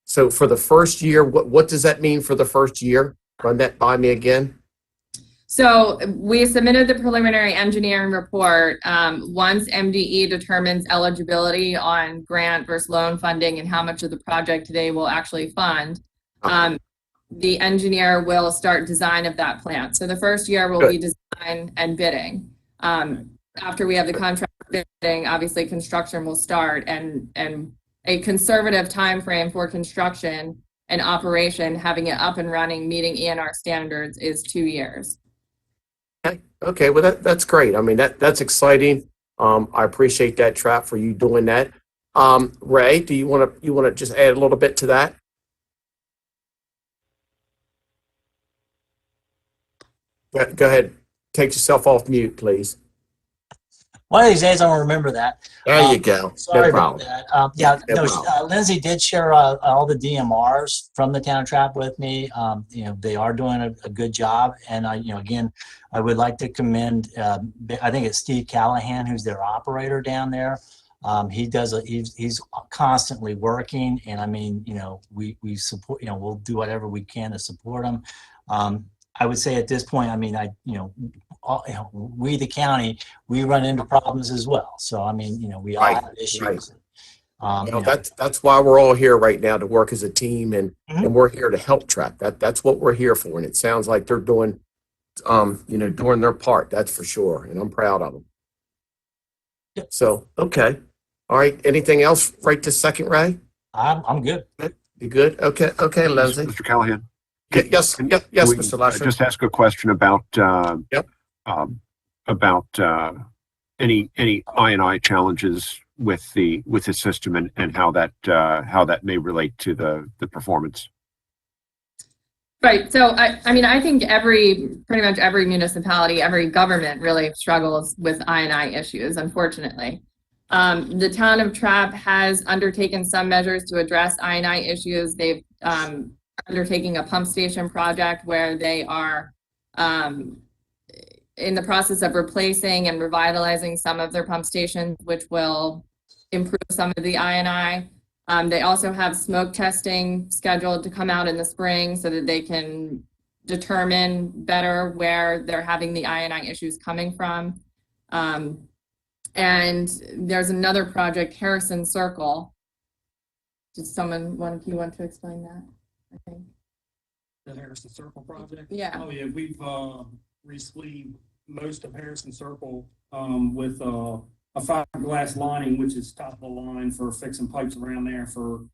So for the first year, what does that mean for the first year? Run that by me again. So we submitted the preliminary engineering report. Once MDE determines eligibility on grant versus loan funding and how much of the project they will actually fund, the engineer will start design of that plant. So the first year will be design and bidding. After we have the contract bidding, obviously construction will start, and a conservative time frame for construction and operation, having it up and running, meeting ENR standards, is 2 years. Okay, well that's great. I mean that's exciting. I appreciate that, Trap, for you doing that. Ray, do you want to just add a little bit to that? Go ahead. Take yourself off mute, please. One of these days, I'll remember that. There you go. Sorry No about problem. that. No problem. Lindsay did share all the DMRs from the town of Trap with me. They are doing a good job. And again, I would like to commend, I think it's Steve Callahan, who's their operator down there. He's constantly working. And I mean, we support, we'll do whatever we can to support him. I would say at this point, I mean, we, the county, we run into problems as well. So, I mean, we all have issues. Right. That's why we're all here right now, to work as a team, and we're here to help Trap. That's what we're here for. And it sounds like they're doing their part. That's for sure. And I'm proud of them. Yep. So, okay. All right. Anything else right this second, Ray? I'm good. You good? Okay, Lindsay. Mr. Callahan. Yes, Mr. Lesher. Just ask a question about any I&I challenges with the system, and how that may relate to the performance. Right. So I think pretty much every municipality, every government really struggles with I&I issues, unfortunately. The town of Trap has undertaken some measures to address I&I issues. They've undertaking a pump station project where they are in the process of replacing and revitalizing some of their pump stations, which will improve some of the I&I. They also have smoke testing scheduled to come out in the spring so that they can determine better where they're having the I&I issues coming from. And there's another project, Harrison Circle. Does one of you want to explain that? I think. The Harrison Circle project? Yeah. Oh, yeah. We've recently most of Harrison Circle with a fiberglass lining, which is top of the line for fixing pipes around there for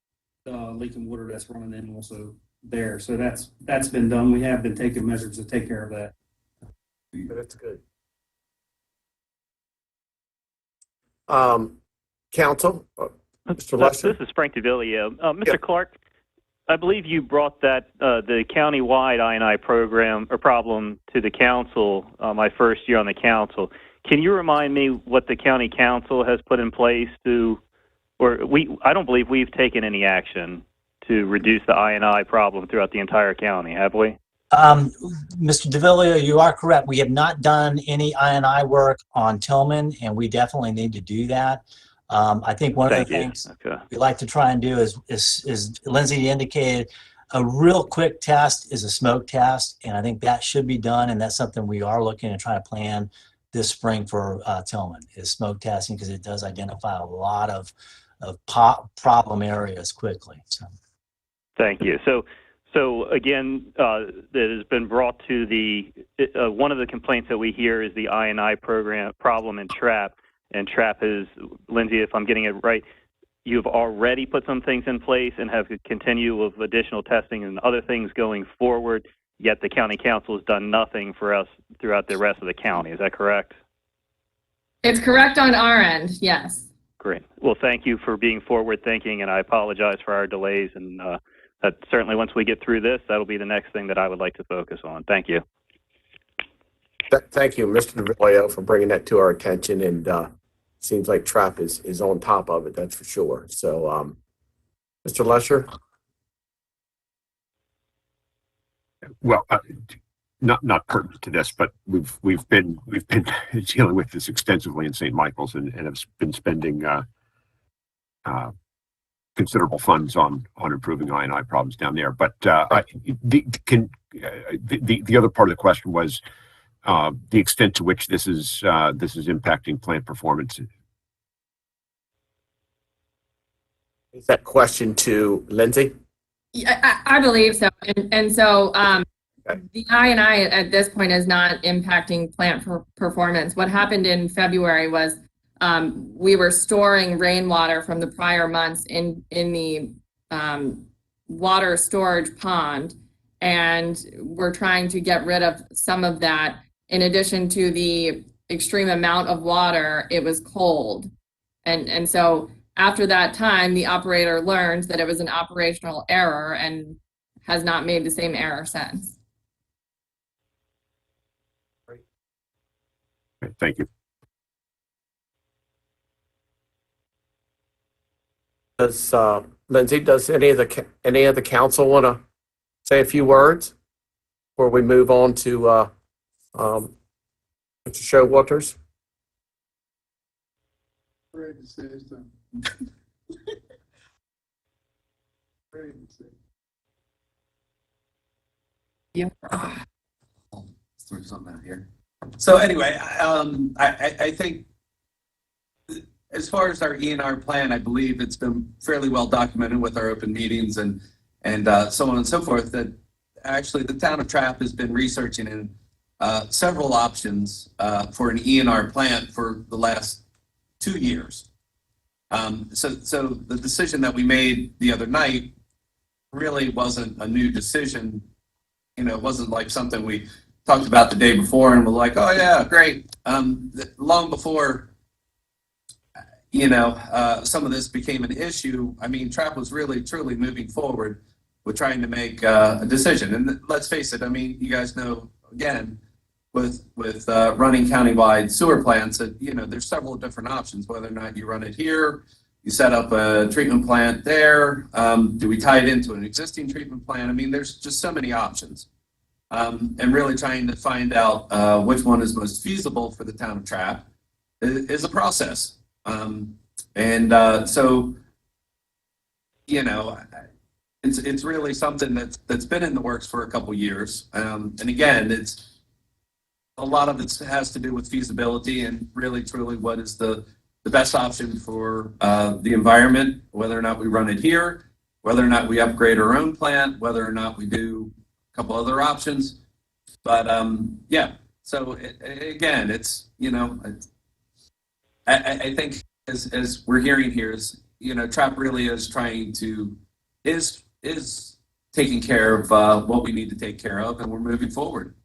leaking water that's running in also there. So that's been done. We have been taking measures to take care of that. That's good. Council, Mr. Lesher. This is Frank DeVillio. Mr. Clark, I believe you brought that the county-wide I&I program or problem to the council my first year on the council. Can you remind me what the county council has put in place I don't believe we've taken any action to reduce the I&I problem throughout the entire county, have we? Mr. DeVillio, you are correct. We have not done any I&I work on Tillman, and we definitely need to do that. I think one of the things we like to try and do is Lindsay indicated, a real quick test is a smoke test, and I think that should be done, and that's something we are looking at trying to plan this spring for Tillman, is smoke testing, because it does identify a lot of problem areas quickly. So. Thank you. So again, that has been brought to one of the complaints that we hear is the I&I program problem in Trap. And Trap is, Lindsay, if I'm getting it right, you've already put some things in place and have to continue with additional testing and other things going forward, yet the county council has done nothing for us throughout the rest of the county. Is that correct? It's correct on our end, yes. Great. Well, thank you for being forward thinking, and I apologize for our delays. And that certainly once we get through this, that'll be the next thing that I would like to focus on. Thank you. Thank you, Mr. DeVillio, for bringing that to our attention. And seems like Trap is on top of it, that's for sure. So, Mr. Lesher? Well, not pertinent to this, but we've been dealing with this extensively in St. Michael's, and have been spending considerable funds on improving I&I problems down there. But the other part of the question was, the extent to which this is impacting plant performance. Is that question to Lindsay? Yeah, I believe so. And so Okay. the I&I at this point is not impacting plant performance. What happened in February was we were storing rainwater from the prior months in the water storage pond, and we're trying to get rid of some of that. In addition to the extreme amount of water, it was cold. And so after that time, the operator learned that it was an operational error and has not made the same error since. Okay, thank you. Does Lindsay, does any of the council want to say a few words before we move on to Mr. Showalters? Yeah. Let's throw something out here. So anyway, I think as far as our E&R plan, I believe it's been fairly well documented with our open meetings and so on and so forth, that actually the town of Trapp has been researching in several options for an E&R plant for the last 2 years. So the decision that we made the other night really wasn't a new decision. You know, it wasn't like something we talked about the day before and we're like, oh yeah, great. Long before, some of this became an issue, I mean, Trapp was really truly moving forward with trying to make a decision. And let's face it, I mean, you guys know, again, with running countywide sewer plants, that, there's several different options, whether or not you run it here, you set up a treatment plant there, do we tie it into an existing treatment plant? I mean, there's just so many options. And really trying to find out which one is most feasible for the town of Trapp is a process. So, it's really something that's been in the works for a couple years. And again, it's a lot of it has to do with feasibility and really truly what is the best option for the environment, whether or not we run it here, whether or not we upgrade our own plant, whether or not we do a couple other options. But so again, it's, I think as we're hearing here is, Trapp really is trying to, is taking care of what we need to take care of, and we're moving forward.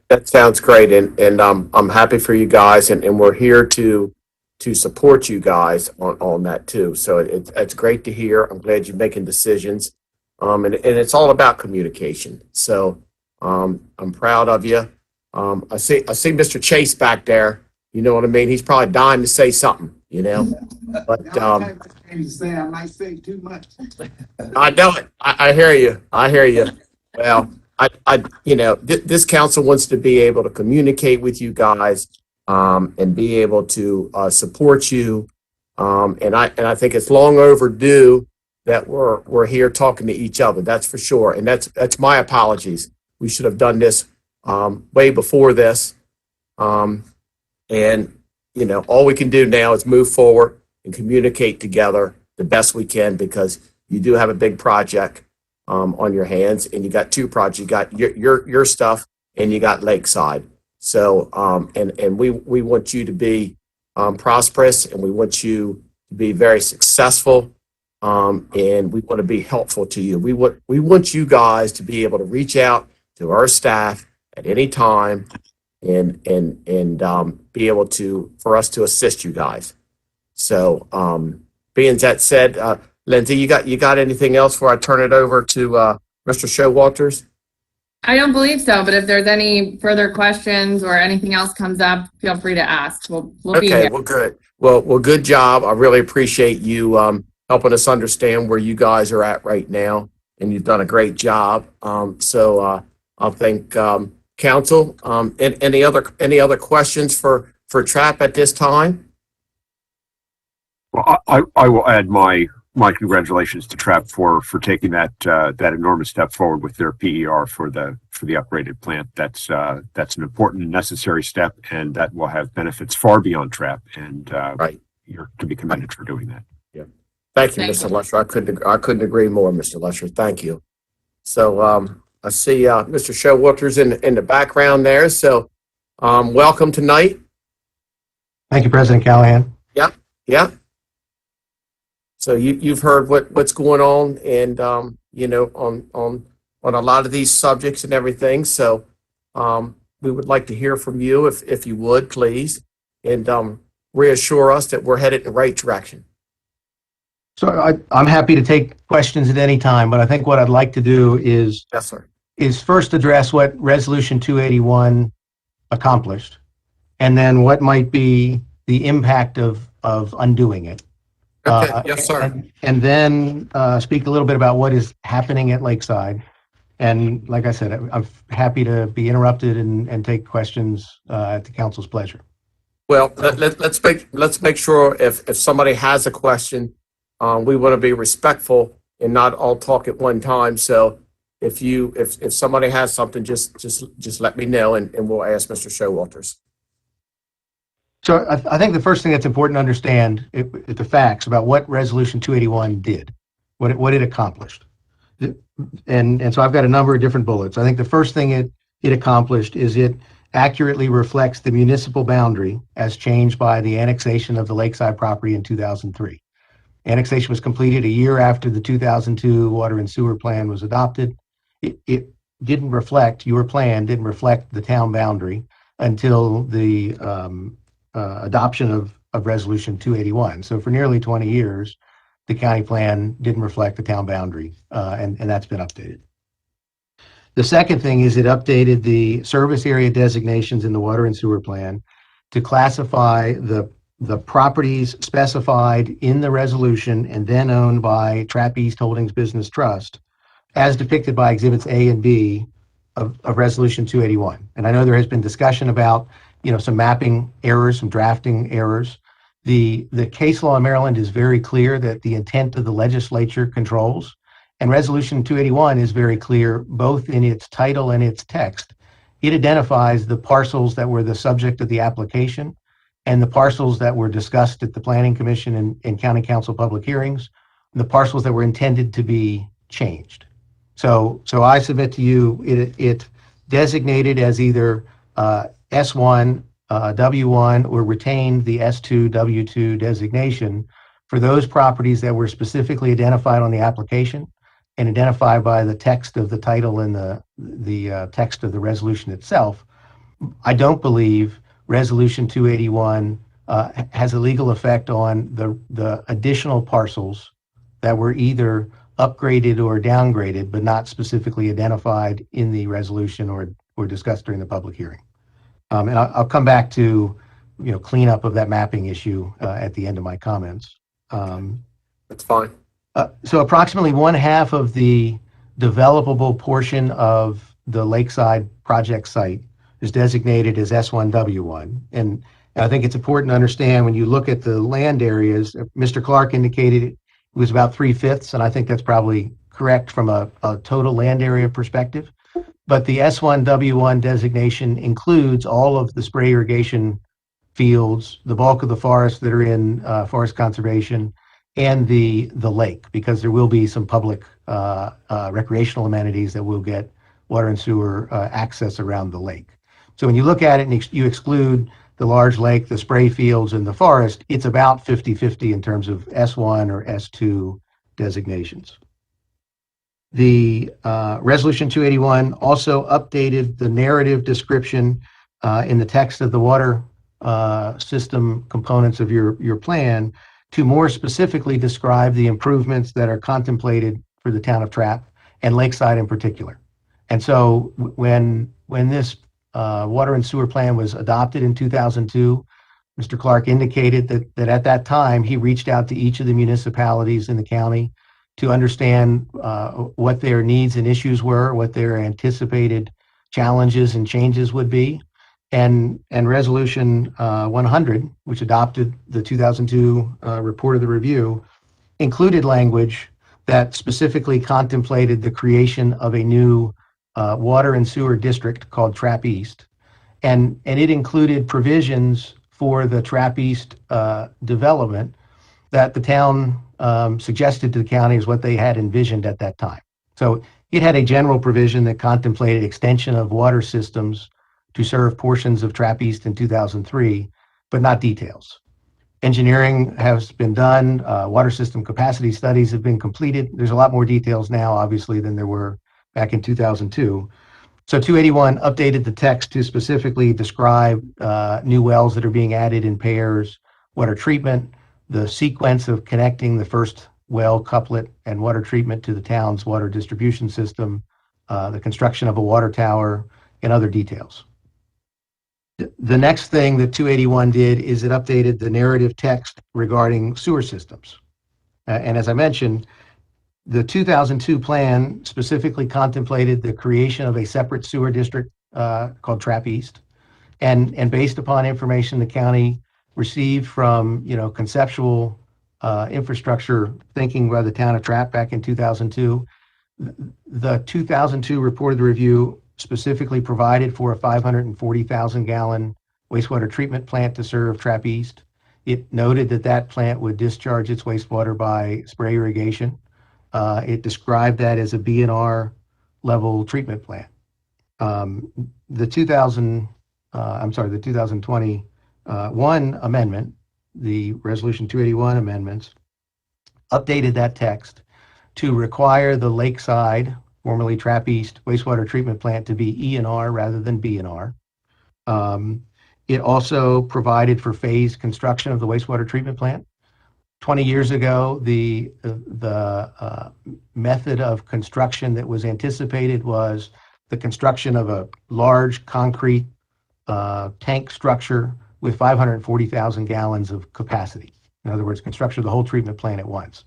That sounds great, and I'm happy for you guys, and we're here to support you guys on that too. So it's great to hear. I'm glad you're making decisions, and it's all about communication. So I'm proud of you. I see Mr. Chase back there. You know what I mean? He's probably dying to say something. But I might say too much. I know it. I hear you. I hear you. Well, this council wants to be able to communicate with you guys, and be able to support you. And I think it's long overdue that we're here talking to each other. That's for sure. And that's my apologies. We should have done this way before this. All we can do now is move forward and communicate together the best we can, because you do have a big project on your hands, and you got two projects. You got your stuff, and you got Lakeside. So and we want you to be prosperous, and we want you to be very successful, and we want to be helpful to you. We want you guys to be able to reach out to our staff at any time and be able for us to assist you guys. So being that said, Lindsay, you got anything else before I turn it over to Mr. Showalters? I don't believe so, but if there's any further questions or anything else comes up, feel free to ask. We'll be here. Okay, well, good. Well, good job. I really appreciate you helping us understand where you guys are at right now, and you've done a great job. So I'll thank council. Any other questions for Trapp at this time? Well, I will add my my congratulations to TRAP for taking that enormous step forward with their PER for the upgraded plant. That's an important and necessary step, and that will have benefits far beyond TRAP. And Right. You're to be commended for doing that. Yeah. Thank you, Thank Mr. you. Lusher. I couldn't agree more, Mr. Lusher. Thank you. So I see Mr. Showalter's in the background there. So welcome tonight. Thank you, President Callahan. Yeah. So you've heard what's going on, and on a lot of these subjects and everything. So we would like to hear from you if you would, please, and reassure us that we're headed in the right direction. So I'm happy to take questions at any time, but I think what I'd like to do is Yes, sir. first address what Resolution 281 accomplished, and then what might be the impact of undoing it. Okay. Yes, sir. And then speak a little bit about what is happening at Lakeside. And like I said, I'm happy to be interrupted and take questions at the council's pleasure. Well, let's make sure if somebody has a question, we want to be respectful and not all talk at one time. So if somebody has something, just let me know, and we'll ask Mr. Showalters. So I think the first thing that's important to understand the facts about what Resolution 281 did, what it accomplished. And so I've got a number of different bullets. I think the first thing it accomplished is it accurately reflects the municipal boundary as changed by the annexation of the Lakeside property in 2003. Annexation was completed a year after the 2002 water and sewer plan was adopted. It didn't reflect, your plan didn't reflect the town boundary until the adoption of Resolution 281. So for nearly 20 years, the county plan didn't reflect the town boundary, and that's been updated. The second thing is it updated the service area designations in the water and sewer plan to classify the properties specified in the resolution and then owned by Trap East Holdings Business Trust as depicted by Exhibits A and B of Resolution 281. And I know there has been discussion about some mapping errors, some drafting errors. The case law in Maryland is very clear that the intent of the legislature controls, and Resolution 281 is very clear both in its title and its text. It identifies the parcels that were the subject of the application and the parcels that were discussed at the Planning Commission and County Council public hearings, and the parcels that were intended to be changed. So I submit to you, it designated as either S1, W1, or retained the S2, W2 designation for those properties that were specifically identified on the application and identified by the text of the title and the text of the resolution itself. I don't believe Resolution 281 has a legal effect on the additional parcels that were either upgraded or downgraded, but not specifically identified in the resolution or discussed during the public hearing. And I'll come back to, cleanup of that mapping issue at the end of my comments. That's fine. So approximately 1/2 of the developable portion of the Lakeside project site is designated as S1W1. And I think it's important to understand when you look at the land areas, Mr. Clark indicated it was about 3/5, and I think that's probably correct from a total land area perspective. But the S1W1 designation includes all of the spray irrigation fields, the bulk of the forests that are in forest conservation, and the lake, because there will be some public recreational amenities that will get water and sewer access around the lake. So when you look at it and you exclude the large lake, the spray fields, and the forest, it's about 50-50 in terms of S1 or S2 designations. The Resolution 281 also updated the narrative description in the text of the water system components of your plan to more specifically describe the improvements that are contemplated for the town of Trap and Lakeside in particular. And so when this water and sewer plan was adopted in 2002, Mr. Clark indicated that at that time he reached out to each of the municipalities in the county to understand what their needs and issues were, what their anticipated challenges and changes would be. And Resolution 100, which adopted the 2002 report of the review, included language that specifically contemplated the creation of a new water and sewer district called Trap East. And it included provisions for the Trap East development that the town suggested to the county is what they had envisioned at that time. So it had a general provision that contemplated extension of water systems to serve portions of Trap East in 2003, but not details. Engineering has been done, water system capacity studies have been completed. There's a lot more details now, obviously, than there were back in 2002. So 281 updated the text to specifically describe new wells that are being added in pairs, water treatment, the sequence of connecting the first well couplet and water treatment to the town's water distribution system, the construction of a water tower, and other details. The next thing that 281 did is it updated the narrative text regarding sewer systems. And as I mentioned, the 2002 plan specifically contemplated the creation of a separate sewer district called Trap East. And based upon information the county received from, conceptual infrastructure thinking by the town of Trap back in 2002, the 2002 report of the review specifically provided for a 540,000 gallon wastewater treatment plant to serve Trap East. It noted that that plant would discharge its wastewater by spray irrigation. It described that as a BNR level treatment plant. The 2021 amendment, the Resolution 281 amendments, updated that text to require the Lakeside, formerly Trap East, wastewater treatment plant to be ENR rather than BNR. It also provided for phased construction of the wastewater treatment plant. 20 years ago, the method of construction that was anticipated was the construction of a large concrete tank structure with 540,000 gallons of capacity. In other words, construction of the whole treatment plant at once,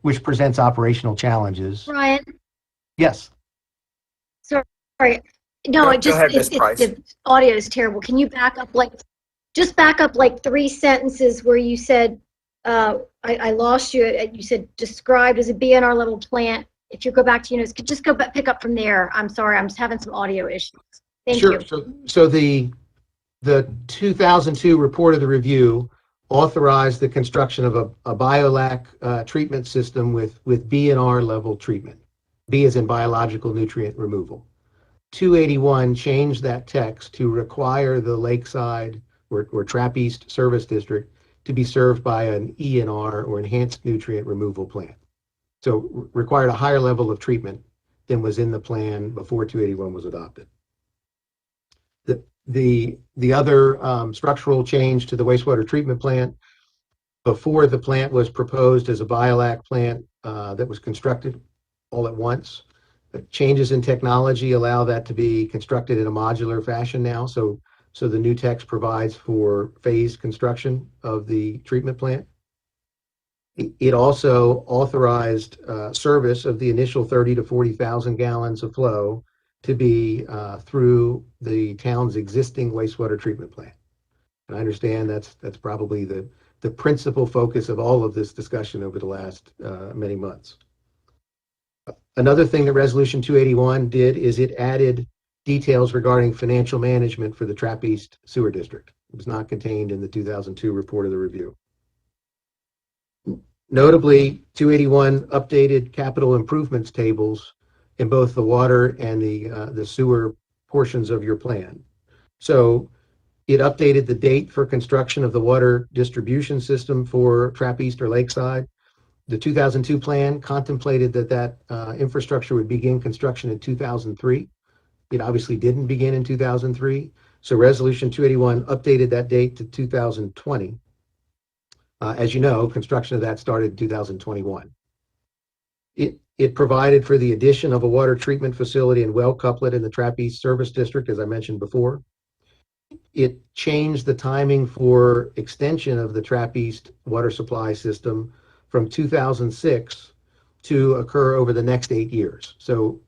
which presents operational challenges. Brian, Yes. sorry. No, Go ahead, Ms. Price. the audio is terrible. Can you back up like 3 sentences where you said, I lost you. You said described as a BNR level plant. If you go back to your notes, just go back, pick up from there. I'm sorry, I'm just having some audio issues. Thank Sure. you. So the 2002 report of the review authorized the construction of a biolac treatment system with BNR level treatment. B is in biological nutrient removal. 281 changed that text to require the Lakeside or Trap East Service District to be served by an ENR or enhanced nutrient removal plant. So required a higher level of treatment than was in the plan before 281 was adopted. The other structural change to the wastewater treatment plant, before the plant was proposed as a biolac plant that was constructed all at once. The changes in technology allow that to be constructed in a modular fashion now. So the new text provides for phased construction of the treatment plant. It also authorized service of the initial 30 to 40,000 gallons of flow to be through the town's existing wastewater treatment plant. And I understand that's probably the principal focus of all of this discussion over the last many months. Another thing that Resolution 281 did is it added details regarding financial management for the Trap East Sewer District. It was not contained in the 2002 report of the review. Notably, 281 updated capital improvements tables in both the water and the sewer portions of your plan. So it updated the date for construction of the water distribution system for Trap East or Lakeside. The 2002 plan contemplated that infrastructure would begin construction in 2003. It obviously didn't begin in 2003. So Resolution 281 updated that date to 2020. As you know, construction of that started in 2021. It provided for the addition of a water treatment facility and well couplet in the Trap East Service District, as I mentioned before. It changed the timing for extension of the Trap East water supply system from 2006 to occur over the next 8 years. So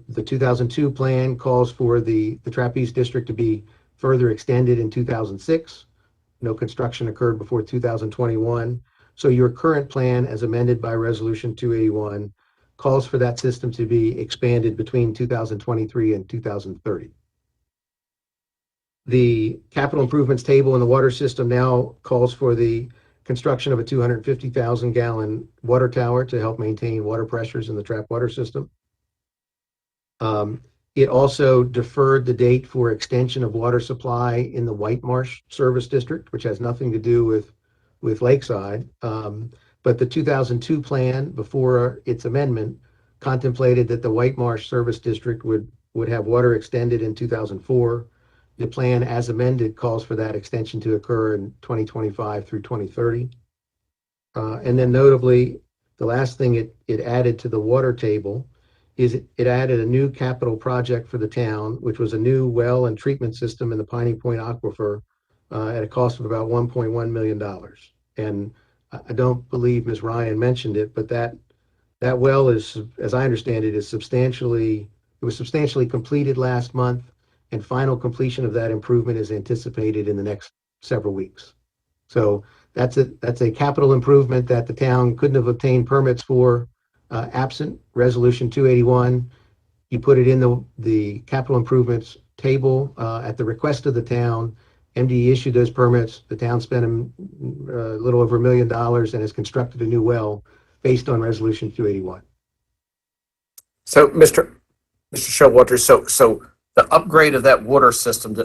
the 2002 plan calls for the Trap East District to be further extended in 2006. No construction occurred before 2021. So your current plan, as amended by Resolution 281, calls for that system to be expanded between 2023 and 2030. The capital improvements table in the water system now calls for the construction of a 250,000 gallon water tower to help maintain water pressures in the trapped water system. It also deferred the date for extension of water supply in the White Marsh Service District, which has nothing to do with Lakeside. But the 2002 plan, before its amendment, contemplated that the White Marsh Service District would have water extended in 2004. The plan, as amended, calls for that extension to occur in 2025 through 2030. And then notably, the last thing it added to the water table is it added a new capital project for the town, which was a new well and treatment system in the Piney Point Aquifer at a cost of about $1.1 million. And I don't believe Ms. Ryan mentioned it, but that well is, as I understand it, was substantially completed last month, and final completion of that improvement is anticipated in the next several weeks. So that's a capital improvement that the town couldn't have obtained permits for absent Resolution 281. You put it in the capital improvements table at the request of the town. MDE issued those permits. The town spent a little over $1 million and has constructed a new well based on Resolution 281. So, Mr. Showalter, so the upgrade of that water system,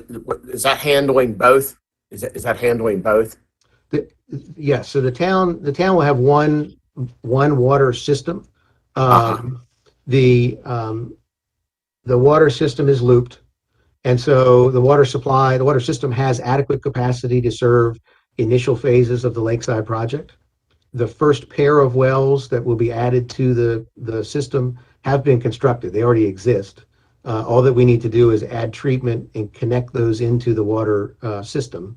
is that handling both? Is that handling both? Yes. So the town will have one water system. The water system is looped, and so the water system has adequate capacity to serve initial phases of the Lakeside project. The first pair of wells that will be added to the system have been constructed. They already exist. All that we need to do is add treatment and connect those into the water system.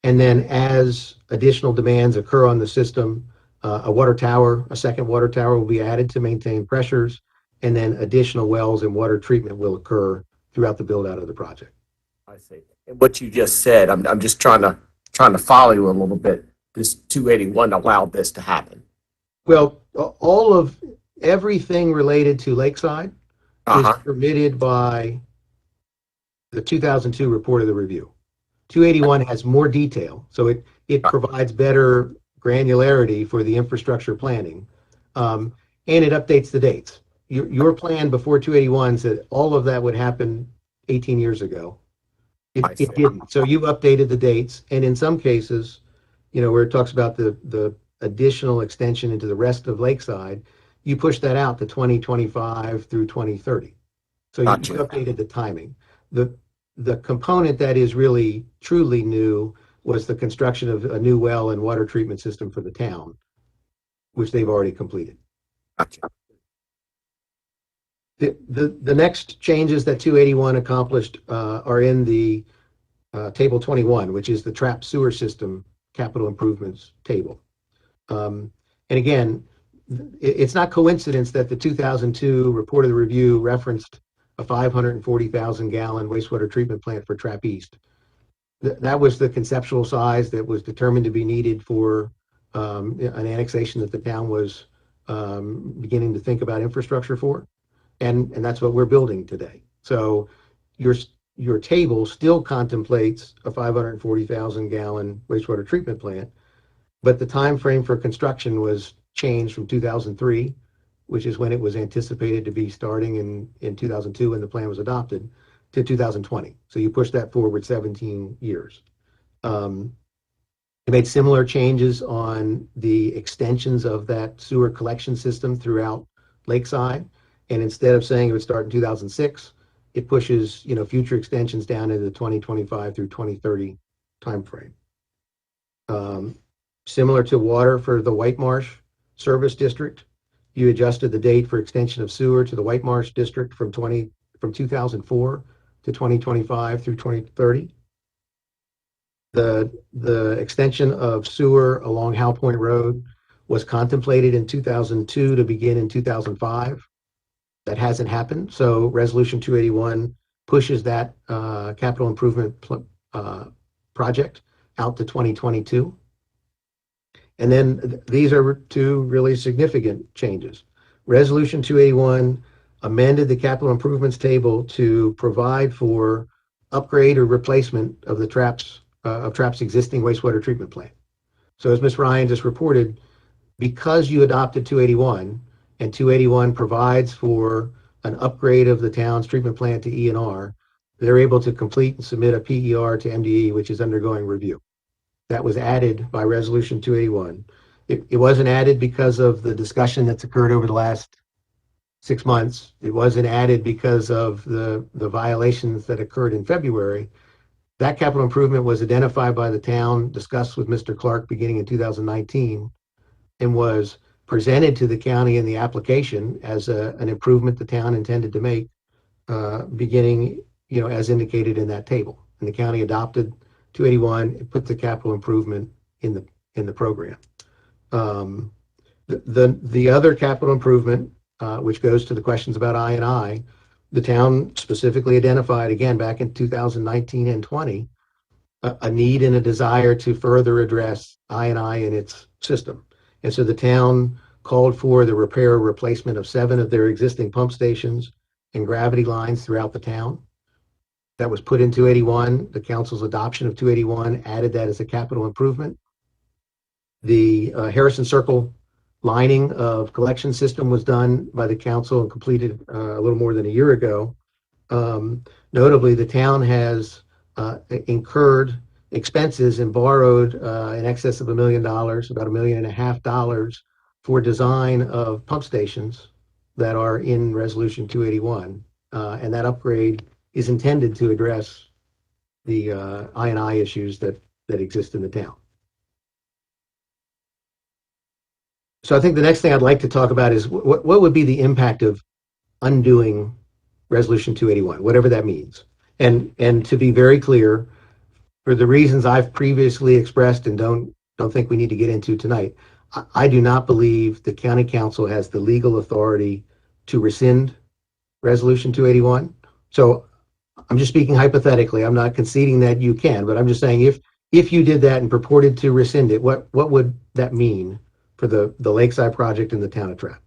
And then as additional demands occur on the system, a second water tower will be added to maintain pressures, and then additional wells and water treatment will occur throughout the build out of the project. I see. And what you just said, I'm just trying to follow you a little bit. This 281 allowed this to happen. Well, all of everything related to Lakeside is permitted by the 2002 report of the review. 281 has more detail, so it provides better granularity for the infrastructure planning, and it updates the dates. Your plan before 281 said all of that would happen 18 years ago. It didn't. So you've updated the dates, and in some cases, where it talks about the additional extension into the rest of Lakeside, you push that out to 2025 through 2030. So you updated the timing. The component that is really truly new was the construction of a new well and water treatment system for the town, which they've already completed. Gotcha. The next changes that 281 accomplished are in the table 21, which is the trapped sewer system capital improvements table. And again, it's not coincidence that the 2002 report of the review referenced a 540,000 gallon wastewater treatment plant for Trap East. That was the conceptual size that was determined to be needed for an annexation that the town was beginning to think about infrastructure for. And that's what we're building today. So your table still contemplates a 540,000 gallon wastewater treatment plant, but the time frame for construction was changed from 2003, which is when it was anticipated to be starting in 2002 when the plan was adopted, to 2020. So you push that forward 17 years. They made similar changes on the extensions of that sewer collection system throughout Lakeside. And instead of saying it would start in 2006, it pushes future extensions down into the 2025 through 2030 timeframe. Similar to water for the White Marsh Service District, you adjusted the date for extension of sewer to the White Marsh District from 2004 to 2025 through 2030. The extension of sewer along Howe Point Road was contemplated in 2002 to begin in 2005. That hasn't happened, so Resolution 281 pushes that capital improvement project out to 2022. And then these are two really significant changes. Resolution 281 amended the capital improvements table to provide for upgrade or replacement of the TRAP's existing wastewater treatment plant. So as Ms. Ryan just reported, because you adopted 281 and 281 provides for an upgrade of the town's treatment plant to E&R, they're able to complete and submit a PER to MDE, which is undergoing review. That was added by Resolution 281. It wasn't added because of the discussion that's occurred over the last 6 months. It wasn't added because of the violations that occurred in February. That capital improvement was identified by the town, discussed with Mr. Clark beginning in 2019, and was presented to the county in the application as an improvement the town intended to make, beginning, as indicated in that table. And the county adopted 281 and put the capital improvement in the program. The other capital improvement, which goes to the questions about I&I, the town specifically identified again back in 2019 and 20 a need and a desire to further address I&I in its system. And so the town called for the repair or replacement of 7 of their existing pump stations and gravity lines throughout the town. That was put in 281. The council's adoption of 281 added that as a capital improvement. The Harrison Circle lining of collection system was done by the council and completed a little more than a year ago. Notably, the town has incurred expenses and borrowed in excess of $1 million, about $1.5 million, for design of pump stations that are in Resolution 281. And that upgrade is intended to address the I&I issues that exist in the town. So I think the next thing I'd like to talk about is what would be the impact of undoing Resolution 281, whatever that means. And to be very clear, for the reasons I've previously expressed and don't think we need to get into tonight, I do not believe the county council has the legal authority to rescind Resolution 281. So I'm just speaking hypothetically. I'm not conceding that you can, but I'm just saying if you did that and purported to rescind it, what would that mean for the Lakeside project in the town of Trapp?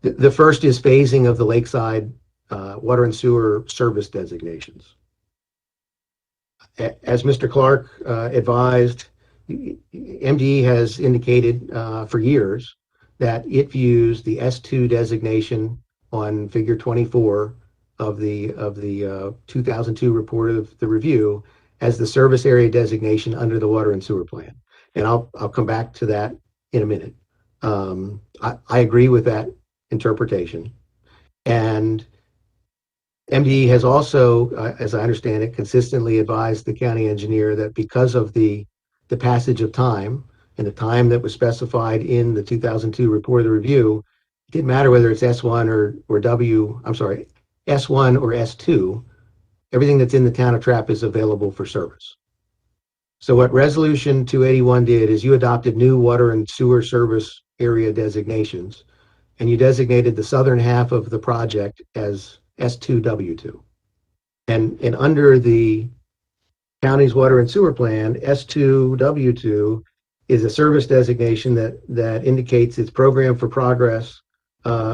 The first is phasing of the Lakeside water and sewer service designations. As Mr. Clark advised, MDE has indicated for years that it views the S2 designation on Figure 24 of the 2002 report of the review as the service area designation under the water and sewer plan. And I'll come back to that in a minute. I agree with that interpretation. And MDE has also, as I understand it, consistently advised the county engineer that because of the passage of time and the time that was specified in the 2002 report of the review, it didn't matter whether it's S1 or S1 or S2, everything that's in the town of Trapp is available for service. So what Resolution 281 did is you adopted new water and sewer service area designations, and you designated the southern half of the project as S2W2. And under the county's water and sewer plan, S2W2 is a service designation that indicates its program for progress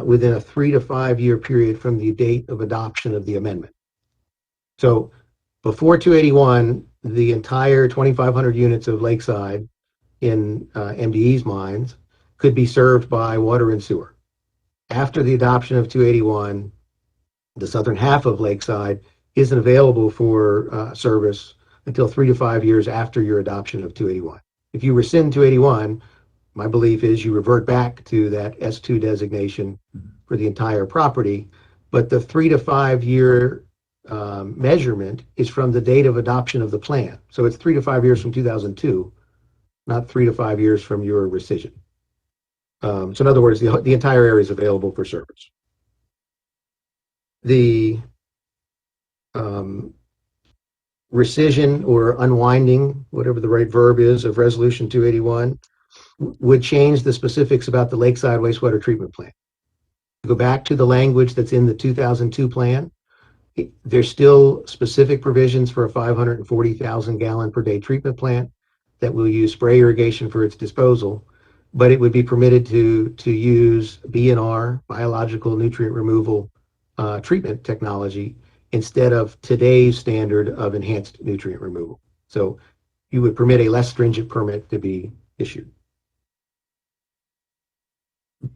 within a 3 to 5 year period from the date of adoption of the amendment. So before 281, the entire 2,500 units of Lakeside in MDE's minds could be served by water and sewer. After the adoption of 281, the southern half of Lakeside isn't available for service until 3 to 5 years after your adoption of 281. If you rescind 281, my belief is you revert back to that S2 designation for the entire property, but the 3 to 5 year measurement is from the date of adoption of the plan. So it's 3 to 5 years from 2002, not 3 to 5 years from your rescission. So in other words, the entire area is available for service. The rescission or unwinding, whatever the right verb is, of Resolution 281 would change the specifics about the Lakeside wastewater treatment plant. Go back to the language that's in the 2002 plan. There's still specific provisions for a 540,000 gallon per day treatment plant. that will use spray irrigation for its disposal, but it would be permitted to use BNR, biological nutrient removal treatment technology, instead of today's standard of enhanced nutrient removal. So you would permit a less stringent permit to be issued.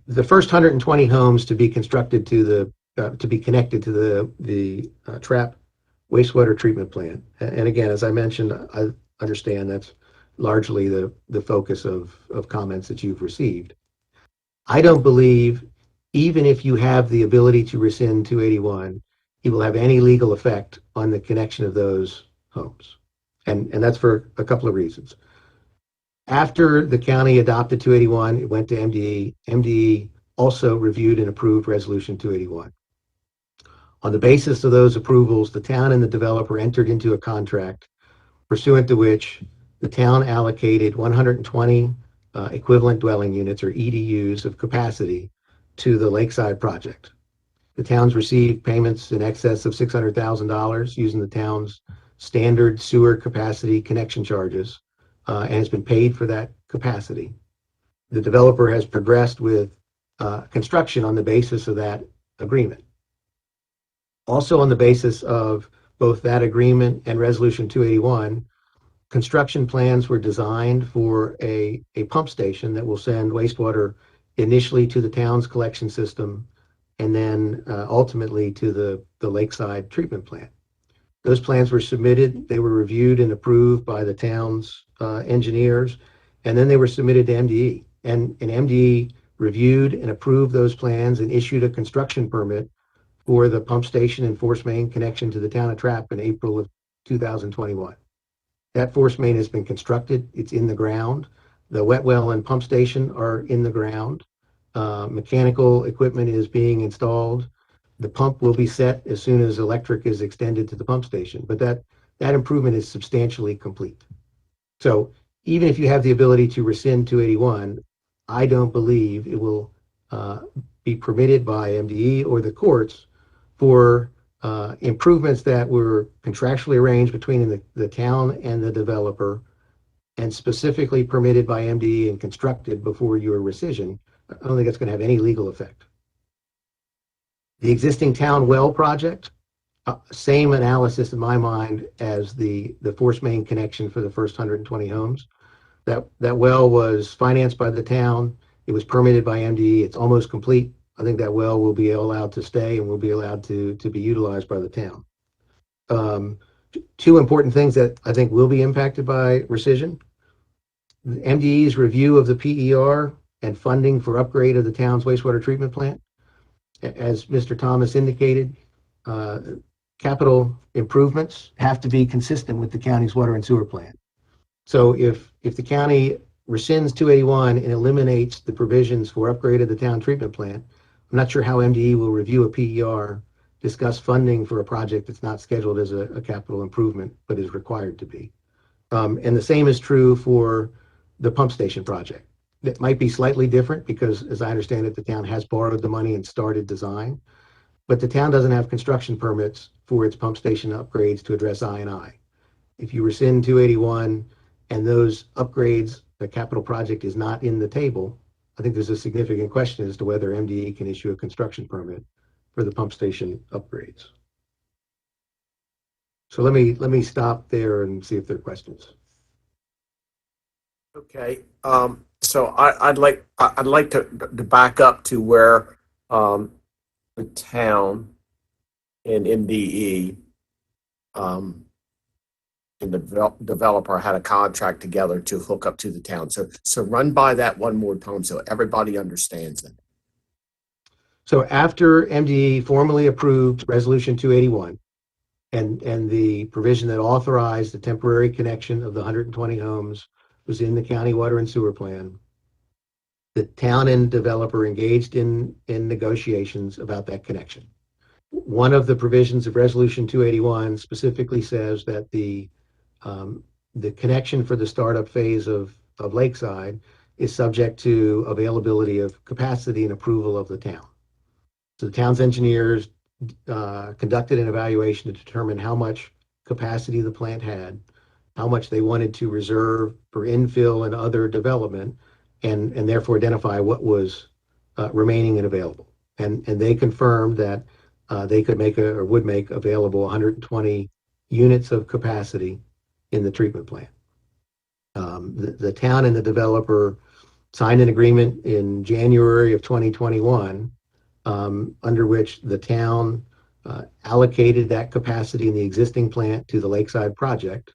The first 120 homes to be constructed to be connected to the trap wastewater treatment plant. And again, as I mentioned, I understand that's largely the focus of comments that you've received. I don't believe, even if you have the ability to rescind 281, it will have any legal effect on the connection of those homes. And that's for a couple of reasons. After the county adopted 281, it went to MDE. MDE also reviewed and approved Resolution 281. On the basis of those approvals, the town and the developer entered into a contract pursuant to which the town allocated 120 equivalent dwelling units, or EDUs, of capacity to the Lakeside project. The town's received payments in excess of $600,000 using the town's standard sewer capacity connection charges, and has been paid for that capacity. The developer has progressed with construction on the basis of that agreement. Also, on the basis of both that agreement and Resolution 281, construction plans were designed for a pump station that will send wastewater initially to the town's collection system and then ultimately to the Lakeside treatment plant. Those plans were submitted, they were reviewed and approved by the town's engineers, and then they were submitted to MDE. And MDE reviewed and approved those plans and issued a construction permit for the pump station and force main connection to the town of Trapp in April of 2021. That force main has been constructed, it's in the ground. The wet well and pump station are in the ground. Mechanical equipment is being installed. The pump will be set as soon as electric is extended to the pump station, but that improvement is substantially complete. So even if you have the ability to rescind 281, I don't believe it will be permitted by MDE or the courts for improvements that were contractually arranged between the town and the developer and specifically permitted by MDE and constructed before your rescission. I don't think that's going to have any legal effect. The existing town well project, same analysis in my mind as the force main connection for the first 120 homes. That well was financed by the town. It was permitted by MDE. It's almost complete. I think that well will be allowed to stay and will be allowed to be utilized by the town. Two important things that I think will be impacted by rescission. MDE's review of the PER and funding for upgrade of the town's wastewater treatment plant. As Mr. Thomas indicated, capital improvements have to be consistent with the county's water and sewer plan. So if the county rescinds 281 and eliminates the provisions for upgrade of the town treatment plant, I'm not sure how MDE will review a PER, discuss funding for a project that's not scheduled as a capital improvement, but is required to be. And the same is true for the pump station project. It might be slightly different because, as I understand it, the town has borrowed the money and started design, but the town doesn't have construction permits for its pump station upgrades to address I&I. If you rescind 281 and those upgrades, the capital project is not in the table, I think there's a significant question as to whether MDE can issue a construction permit for the pump station upgrades. So let me stop there and see if there are questions. Okay. So I'd like to back up to where the town and MDE and the developer had a contract together to hook up to the town. So run by that one more time so everybody understands it. So after MDE formally approved Resolution 281 and the provision that authorized the temporary connection of the 120 homes was in the county water and sewer plan, the town and developer engaged in negotiations about that connection. One of the provisions of Resolution 281 specifically says that the connection for the startup phase of Lakeside is subject to availability of capacity and approval of the town. So the town's engineers conducted an evaluation to determine how much capacity the plant had how much they wanted to reserve for infill and other development, and therefore identify what was remaining and available. And they confirmed that they could make or would make available 120 units of capacity in the treatment plant. The town and the developer signed an agreement in January of 2021, under which the town allocated that capacity in the existing plant to the Lakeside project,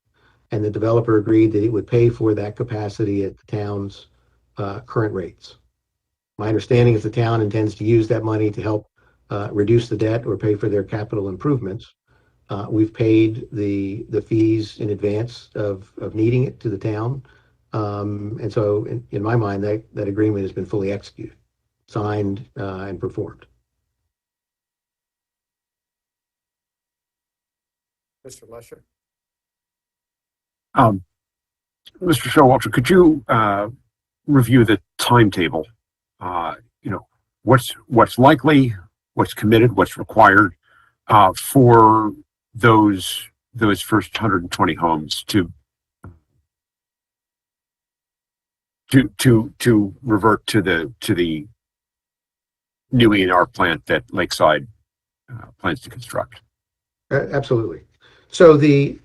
and the developer agreed that it would pay for that capacity at the town's current rates. My understanding is the town intends to use that money to help reduce the debt or pay for their capital improvements. We've paid the fees in advance of needing it to the town. And so in my mind, that agreement has been fully executed, signed, and performed. Mr. Lesher? Mr. Showalter, could you review the timetable? What's likely, what's committed, what's required for those first 120 homes to revert to the new E&R plant that Lakeside plans to construct. Absolutely. So the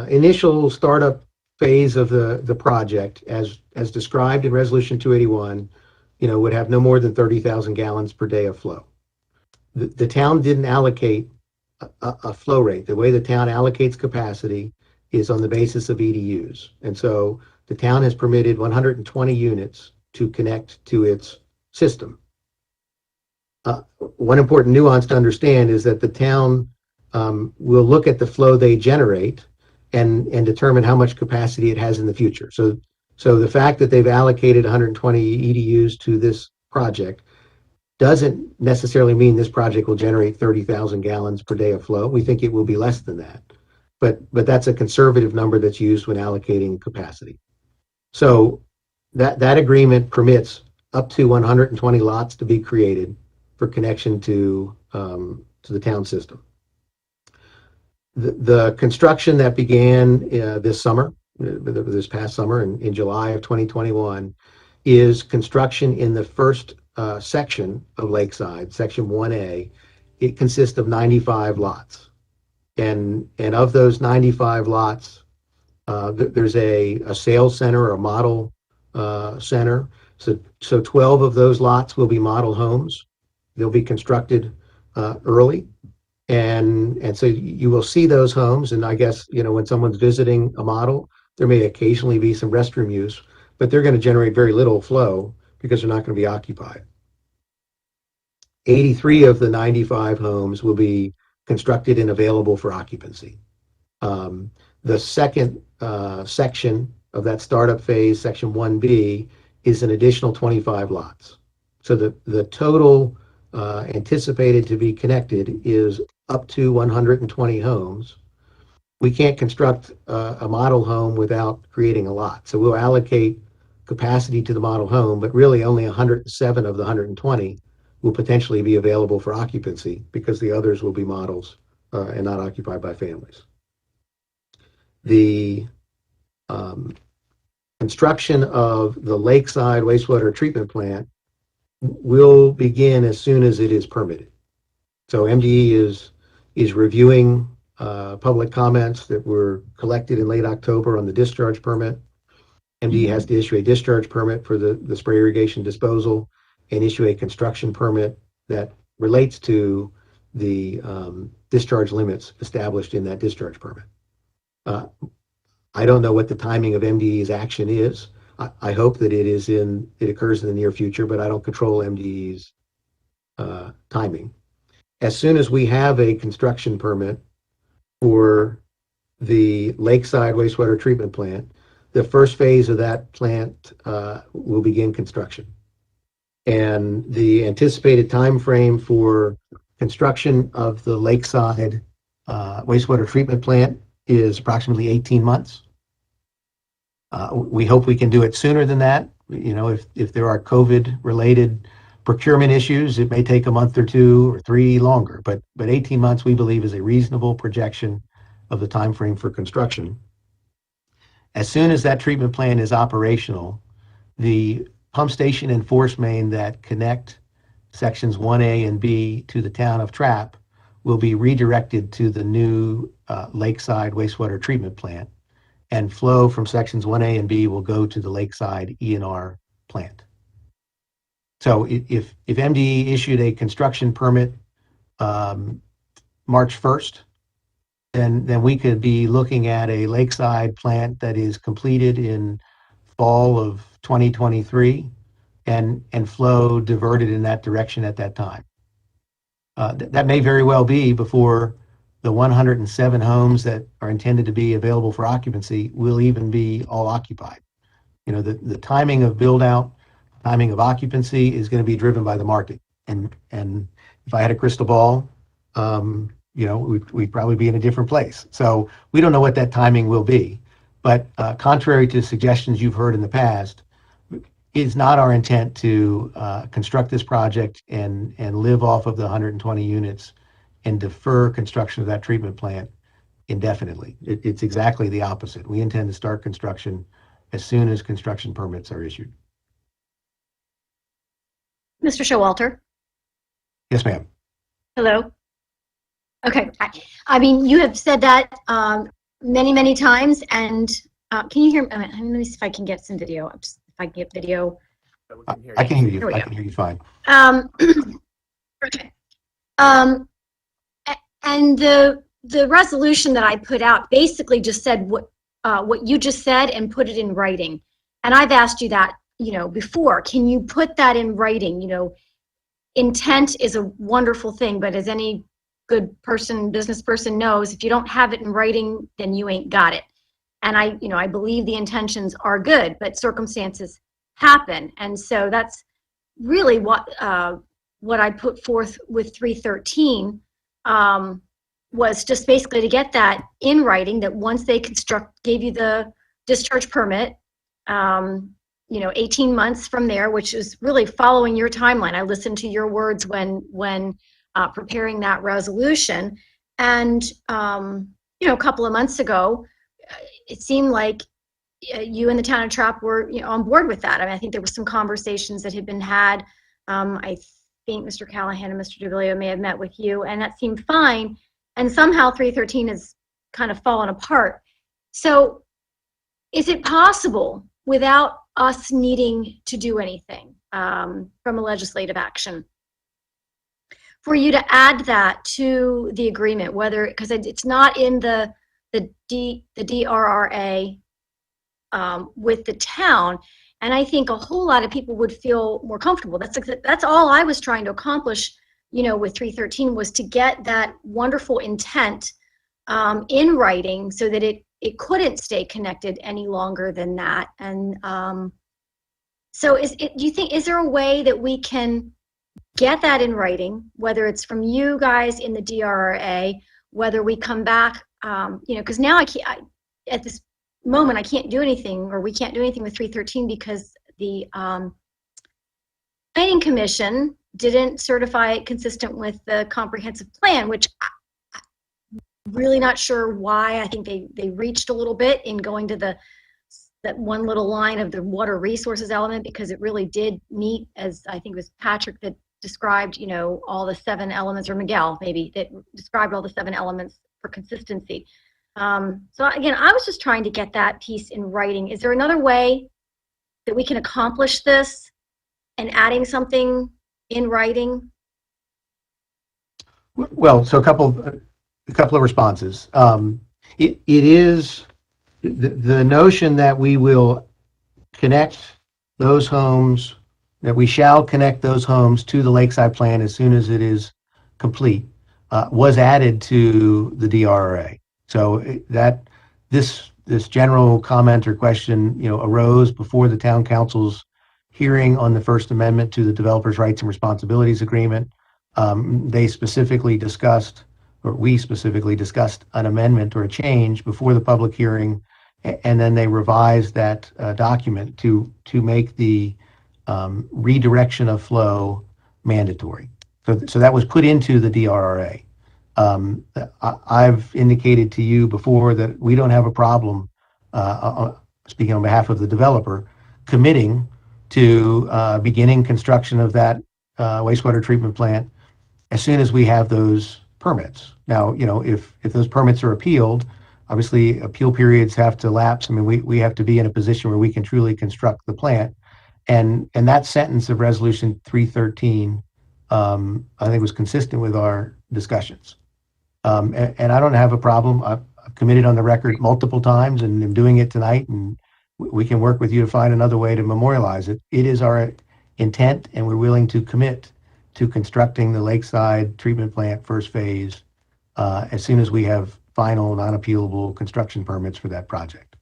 initial startup phase of the project, as described in Resolution 281, would have no more than 30,000 gallons per day of flow. The town didn't allocate a flow rate. The way the town allocates capacity is on the basis of EDUs. And so the town has permitted 120 units to connect to its system. One important nuance to understand is that the town will look at the flow they generate and determine how much capacity it has in the future. So the fact that they've allocated 120 EDUs to this project doesn't necessarily mean this project will generate 30,000 gallons per day of flow. We think it will be less than that. But that's a conservative number that's used when allocating capacity. So that agreement permits up to 120 lots to be created for connection to the town system. The construction that began this past summer in July of 2021 is construction in the first section of Lakeside, section 1A. It consists of 95 lots. And of those 95 lots, there's a sales center or a model center. So 12 of those lots will be model homes. They'll be constructed early. And so you will see those homes. And I guess, when someone's visiting a model, there may occasionally be some restroom use, but they're going to generate very little flow because they're not going to be occupied. 83 of the 95 homes will be constructed and available for occupancy. The second section of that startup phase, section 1B, is an additional 25 lots. So the total anticipated to be connected is up to 120 homes. We can't construct a model home without creating a lot. So we'll allocate capacity to the model home, but really only 107 of the 120 will potentially be available for occupancy because the others will be models and not occupied by families. The construction of the Lakeside wastewater treatment plant will begin as soon as it is permitted. So MDE is reviewing public comments that were collected in late October on the discharge permit. MDE has to issue a discharge permit for the spray irrigation disposal and issue a construction permit that relates to the discharge limits established in that discharge permit. I don't know what the timing of MDE's action is. I hope that it occurs in the near future, but I don't control MDE's timing. As soon as we have a construction permit for the Lakeside wastewater treatment plant, the first phase of that plant will begin construction. And the anticipated time frame for construction of the Lakeside wastewater treatment plant is approximately 18 months. We hope we can do it sooner than that. If there are COVID-related procurement issues, it may take a month or 2 or 3 longer. But 18 months, we believe, is a reasonable projection of the time frame for construction. As soon as that treatment plant is operational, the pump station and force main that connect sections 1A and B to the town of Trapp will be redirected to the new Lakeside wastewater treatment plant, and flow from sections 1A and B will go to the Lakeside E&R plant. So if MDE issued a construction permit March 1st, then we could be looking at a Lakeside plant that is completed in fall of 2023 and flow diverted in that direction at that time. That may very well be before the 107 homes that are intended to be available for occupancy will even be all occupied. You know, the timing of build out, timing of occupancy is going to be driven by the market. And if I had a crystal ball, you know, we'd probably be in a different place. So we don't know what that timing will be. But contrary to suggestions you've heard in the past, it's not our intent to construct this project and live off of the 120 units and defer construction of that treatment plant indefinitely. It's exactly the opposite. We intend to start construction as soon as construction permits are issued. Mr. Showalter? Yes, ma'am. Hello? Okay. I mean, you have said that many, many times, and can you hear me? Let me see if I can get some video. If I can get video. I can hear you. I can hear you fine. Okay. And the resolution that I put out basically just said what you just said and put it in writing. And I've asked you that, you know, before. Can you put that in writing? You know, intent is a wonderful thing, but as any good person, business person knows, if you don't have it in writing, then you ain't got it. And I believe the intentions are good, but circumstances happen. And so that's really what I put forth with 313 was just basically to get that in writing, that once they gave you the discharge permit, you know, 18 months from there, which is really following your timeline. I listened to your words when preparing that resolution. And, you know, a couple of months ago, it seemed like you and the town of Trapp were, you know, on board with that. I mean, I think there were some conversations that had been had. I think Mr. Callahan and Mr. DeVillio may have met with you, and that seemed fine. And somehow 313 has kind of fallen apart. So is it possible, without us needing to do anything from a legislative action, for you to add that to the agreement, whether, because it's not in the DRRA with the town, and I think a whole lot of people would feel more comfortable. That's all I was trying to accomplish, you know, with 313, was to get that wonderful intent in writing so that it couldn't stay connected any longer than that. And so do you think, is there a way that we can get that in writing, whether it's from you guys in the DRRA, whether we come back, you know, because now at this moment, I can't do anything, or we can't do anything with 313 because the Planning Commission didn't certify it consistent with the comprehensive plan, which I'm really not sure why. I think they reached a little bit in going to that one little line of the water resources element, because it really did meet, as I think it was Patrick that described, you know, all the 7 elements, or Miguel maybe, that described all the 7 elements for consistency. So again, I was just trying to get that piece in writing. Is there another way that we can accomplish this and adding something in writing? Well, so a couple of responses. It is the notion that we will connect those homes, that we shall connect those homes to the Lakeside plan as soon as it is complete, was added to the DRRA. So that this general comment or question, you know, arose before the town council's hearing on the First Amendment to the Developers' Rights and Responsibilities Agreement. They specifically discussed, or we specifically discussed, an amendment or a change before the public hearing, and then they revised that document to make the redirection of flow mandatory. So that was put into the DRRA. I've indicated to you before that we don't have a problem speaking on behalf of the developer, committing to beginning construction of that wastewater treatment plant as soon as we have those permits. Now, if those permits are appealed, obviously appeal periods have to lapse. I mean, we have to be in a position where we can truly construct the plant. And that sentence of Resolution 313, I think, was consistent with our discussions. And I don't have a problem. I've committed on the record multiple times, and I'm doing it tonight, and we can work with you to find another way to memorialize it. It is our intent, and we're willing to commit to constructing the Lakeside treatment plant first phase as soon as we have final non-appealable construction permits for that project.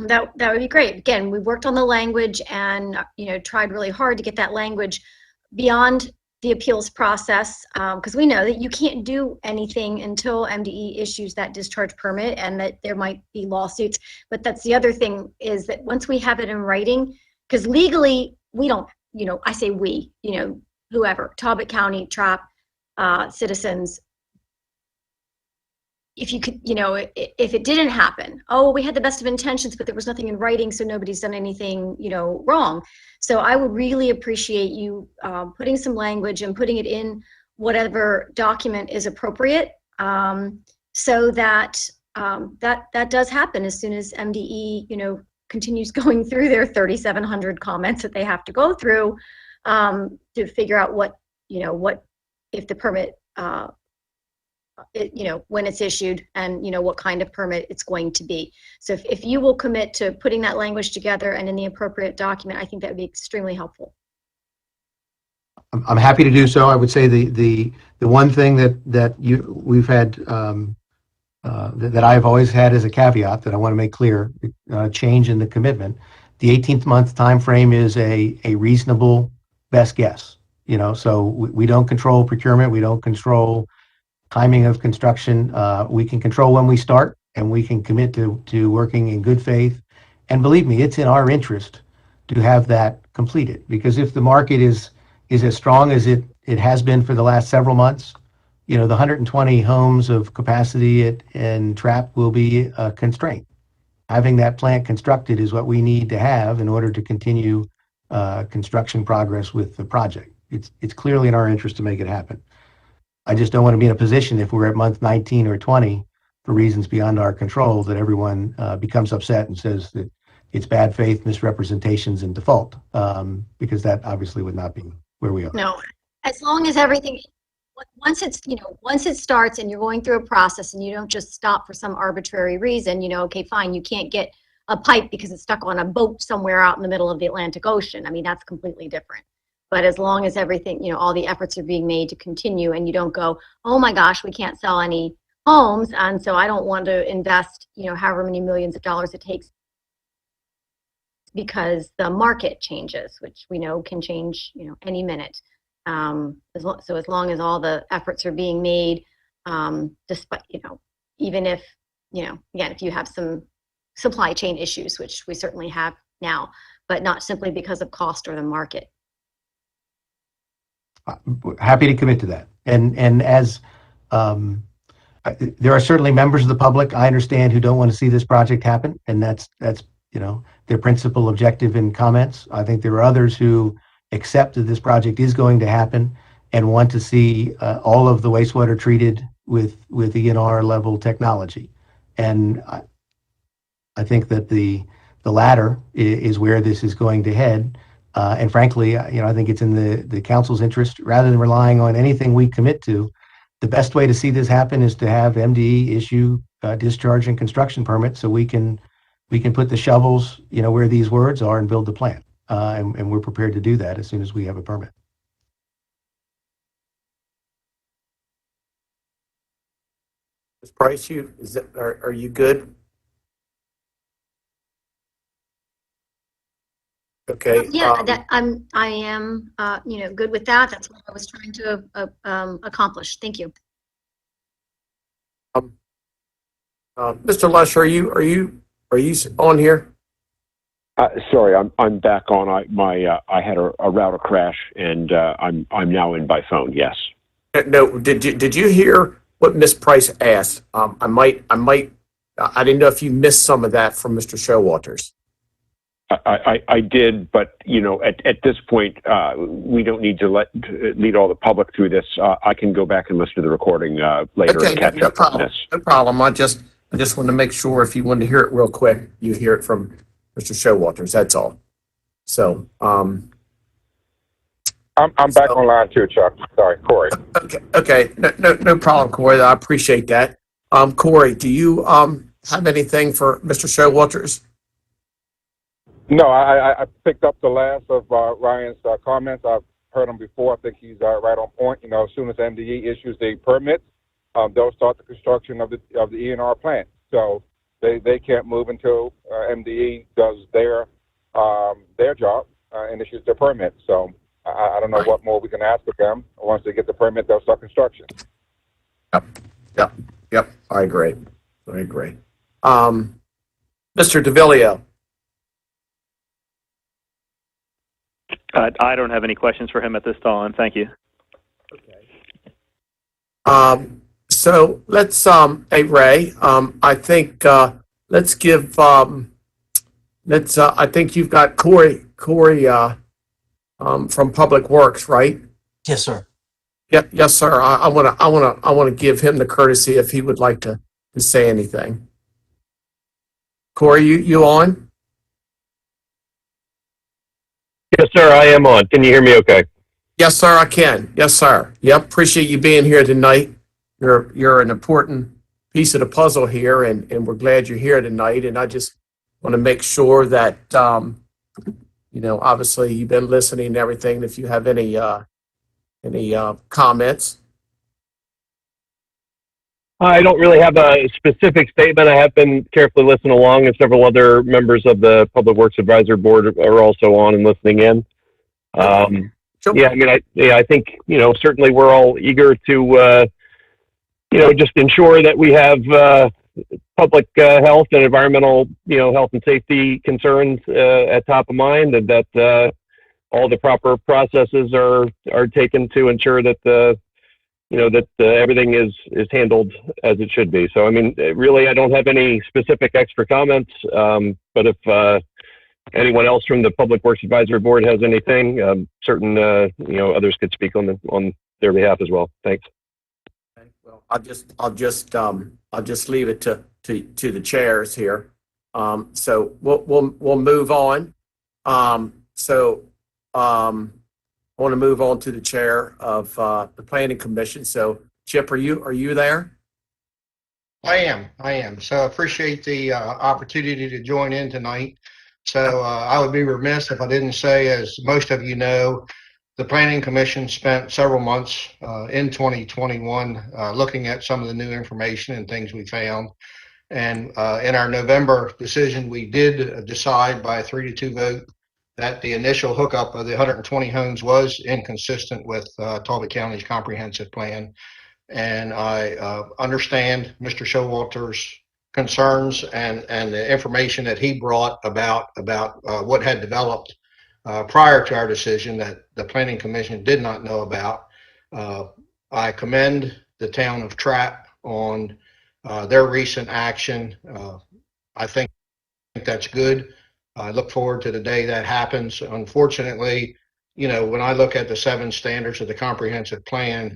That would be great. Again, we worked on the language and tried really hard to get that language beyond the appeals process, because we know that you can't do anything until MDE issues that discharge permit, and that there might be lawsuits. But that's the other thing, is that once we have it in writing, because legally we don't, I say we, whoever, Talbot County, TRAP, citizens, if you could, if it didn't happen, oh, we had the best of intentions, but there was nothing in writing, so nobody's done anything, wrong. So I would really appreciate you putting some language and putting it in whatever document is appropriate, so that that does happen as soon as MDE, continues going through their 3,700 comments that they have to go through to figure out what if the permit. When it's issued, and what kind of permit it's going to be. So if you will commit to putting that language together and in the appropriate document, I think that would be extremely helpful. I'm happy to do so. I would say the one thing that we've had that I've always had as a caveat that I want to make clear, change in the commitment. The 18th month time frame is a reasonable best guess. So we don't control procurement. We don't control timing of construction. We can control when we start, and we can commit to working in good faith. And believe me, it's in our interest to have that completed, because if the market is as strong as it has been for the last several months, the 120 homes of capacity in TRAP will be a constraint. Having that plant constructed is what we need to have in order to continue construction progress with the project. It's clearly in our interest to make it happen. I just don't want to be in a position, if we're at month 19 or 20, for reasons beyond our control, that everyone becomes upset and says that it's bad faith, misrepresentations, and default, because that obviously would not be where we are. No, as long as everything, once it starts and you're going through a process and you don't just stop for some arbitrary reason, okay, fine, you can't get a pipe because it's stuck on a boat somewhere out in the middle of the Atlantic Ocean. I mean, that's completely different. But as long as everything, all the efforts are being made to continue, and you don't go, oh my gosh, we can't sell any homes, and so I don't want to invest, however many millions of dollars it takes, because the market changes, which we know can change, any minute. So as long as all the efforts are being made, despite, even if, again, if you have some supply chain issues, which we certainly have now, but not simply because of cost or the market. Happy to commit to that. And as there are certainly members of the public, I understand, who don't want to see this project happen, and that's their principal objective in comments. I think there are others who accept that this project is going to happen and want to see all of the wastewater treated with ENR level technology. And I think that the latter is where this is going to head. And frankly, I think it's in the council's interest, rather than relying on anything we commit to. The best way to see this happen is to have MDE issue discharge and construction permits, so we can put the shovels, where these words are, and build the plant. And we're prepared to do that as soon as we have a permit. Ms. Price, are you good? Okay. Yeah, I am, good with that. That's what I was trying to accomplish. Thank you. Mr. Lush, are you on here? Sorry, I'm back on. I had a router crash, and I'm now in by phone. Yes. No. Did you hear what Ms. Price asked? I might I didn't know if you missed some of that from Mr. Showalter's. I did, but at this point, we don't need to lead all the public through this. I can go back and listen to the recording later Okay, and catch no up on problem. this. No problem. I just wanted to make sure if you wanted to hear it real quick, you hear it from Mr. Showalter's. That's all. So, I'm back online too, Chuck. Sorry, Corey. Okay. No problem, Corey. I appreciate that. Corey, do you have anything for Mr. Showalter's? No, I picked up the last of Ryan's comments. I've heard him before. I think he's right on point. As soon as MDE issues the permits, they'll start the construction of the E&R plant. So they can't move until MDE does their job and issues their permit. So I don't know what more we can ask of them. Once they get the permit, they'll start construction. Yep. I agree. Mr. DeVillio. I don't have any questions for him at this time. Thank you. So let's, hey Ray, I think, let's give, I think you've got Corey, from Public Works, right? Yes, sir. Yep. Yes, sir. I want to give him the courtesy if he would like to say anything. Corey, you on? Yes, sir, I am on. Can you hear me okay? Yes, sir, I can. Yes, sir. Yep. Appreciate you being here tonight. You're an important piece of the puzzle here, and we're glad you're here tonight. And I just want to make sure that, obviously you've been listening and everything. If you have any comments. I don't really have a specific statement. I have been carefully listening along, and several other members of the Public Works Advisory Board are also on and listening in. Sure. Yeah, I think, certainly we're all eager to, just ensure that we have public health and environmental, health and safety concerns at top of mind, and that all the proper processes are taken to ensure that everything is handled as it should be. So, really, I don't have any specific extra comments, but if anyone else from the Public Works Advisory Board has anything, certain, others could speak on their behalf as well. Thanks. Okay. Well, I'll just leave it to the chairs here. So we'll move on. I want to move on to the chair of the Planning Commission. So, Chip, are you there? I am. So I appreciate the opportunity to join in tonight. So I would be remiss if I didn't say, as most of you know, the Planning Commission spent several months in 2021 looking at some of the new information and things we found. And in our November decision, we did decide by a 3-2 vote that the initial hookup of the 120 homes was inconsistent with Talbot County's comprehensive plan. And I understand Mr. Showalter's concerns and the information that he brought about what had developed prior to our decision that the Planning Commission did not know about. I commend the town of Trapp on their recent action. I think that's good. I look forward to the day that happens. Unfortunately, when I look at the 7 standards of the comprehensive plan,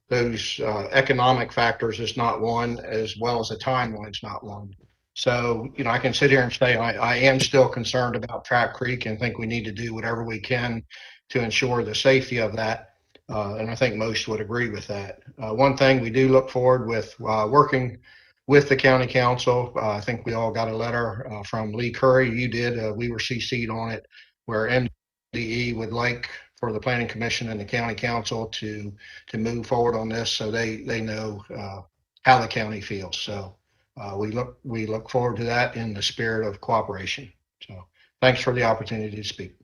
those economic factors is not one, as well as the timeline is not one. So, I can sit here and say I am still concerned about Trap Creek and think we need to do whatever we can to ensure the safety of that. And I think most would agree with that. One thing we do look forward with working with the county council. I think we all got a letter from Lee Curry. You did. We were CC'd on it, where MDE would like for the Planning Commission and the county council to move forward on this, so they know how the county feels. So we look forward to that in the spirit of cooperation. So thanks for the opportunity to speak.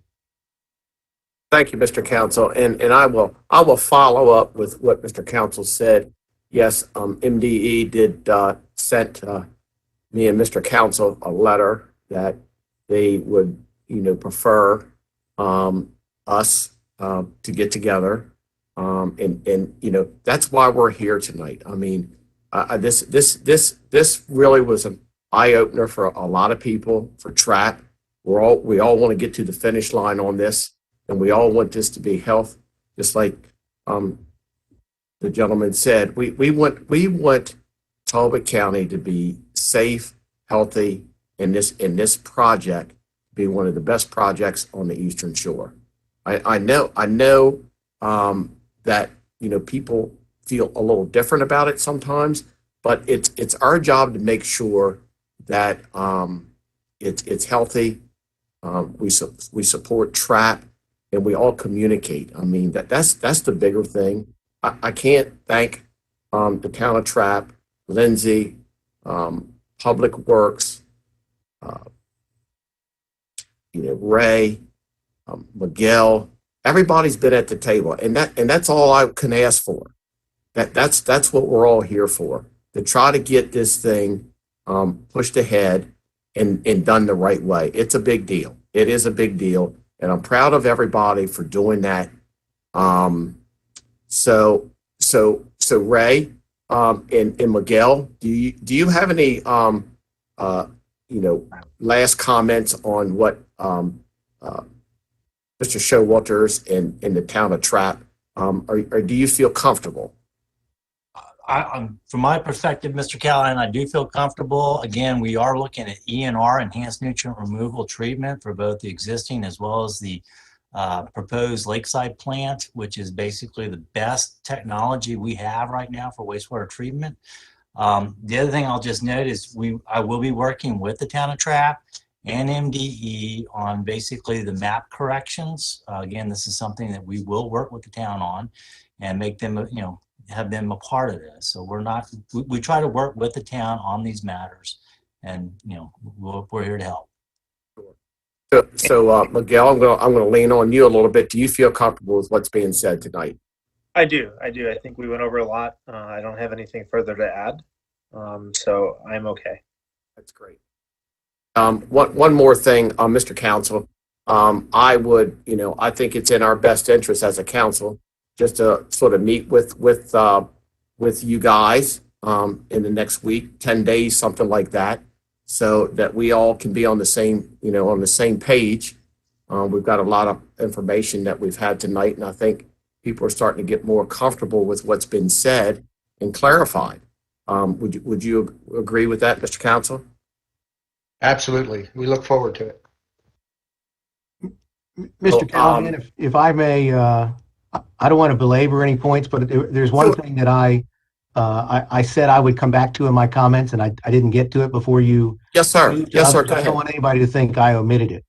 Thank you, Mr. Council, and I will follow up with what Mr. Council said. Yes, MDE did sent me and Mr. Council a letter that they would, prefer us to get together, and that's why we're here tonight. This really was an eye opener for a lot of people for TRAP. We all want to get to the finish line on this, and we all want this to be health, just like the gentleman said. We want Talbot County to be safe, healthy, and this project be one of the best projects on the Eastern Shore. I know that people feel a little different about it sometimes, but it's our job to make sure that it's healthy. We support TRAP, and we all communicate. I mean, that's the bigger thing. I can't thank the town of TRAP, Lindsay, Public Works, Ray, Miguel. Everybody's been at the table, and that's all I can ask for. That's what we're all here for, to try to get this thing pushed ahead and done the right way. It's a big deal. It is a big deal, and I'm proud of everybody for doing that. So Ray and Miguel, do you have any last comments on what Mr. Showalters in the town of TRAP, or do you feel comfortable? From my perspective, Mr. Callahan, I do feel comfortable. Again, we are looking at ENR, enhanced nutrient removal treatment, for both the existing as well as the proposed Lakeside plant, which is basically the best technology we have right now for wastewater treatment. The other thing I'll just note is I will be working with the town of TRAP and MDE on basically the map corrections. Again, this is something that we will work with the town on and make them, have them a part of this. So we try to work with the town on these matters, and we're here to help. So Miguel, I'm going to lean on you a little bit. Do you feel comfortable with what's being said tonight? I do. I think we went over a lot. I don't have anything further to add, so I'm okay. That's great. One more thing, Mr. Council. I think it's in our best interest as a council just to sort of meet with you guys in the next week, 10 days, something like that, so that we all can be on the same page. We've got a lot of information that we've had tonight, and I think people are starting to get more comfortable with what's been said and clarified. Would you agree with that, Mr. Council? Absolutely. We look forward to it. Mr. Callahan, if I may, I don't want to belabor any points, but there's one thing that I said I would come back to in my comments, and I didn't get to it before you. Yes, sir. Yes, sir. Go I ahead. don't want anybody to think I omitted it.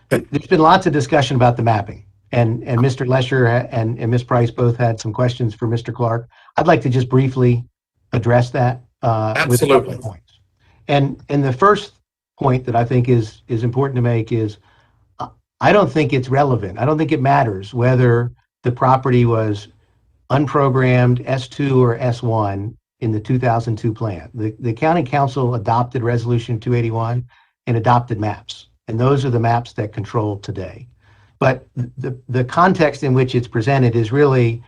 There's been lots of discussion about the mapping, and Mr. Lesher and Ms. Price both had some questions for Mr. Clark. I'd like to just briefly address that with a couple of points. And the first point that I think is important to make is I don't think it's relevant. I don't think it matters whether the property was unprogrammed S2 or S1 in the 2002 plan. The county council adopted resolution 281 and adopted maps. And those are the maps that control today. But the context in which it's presented is really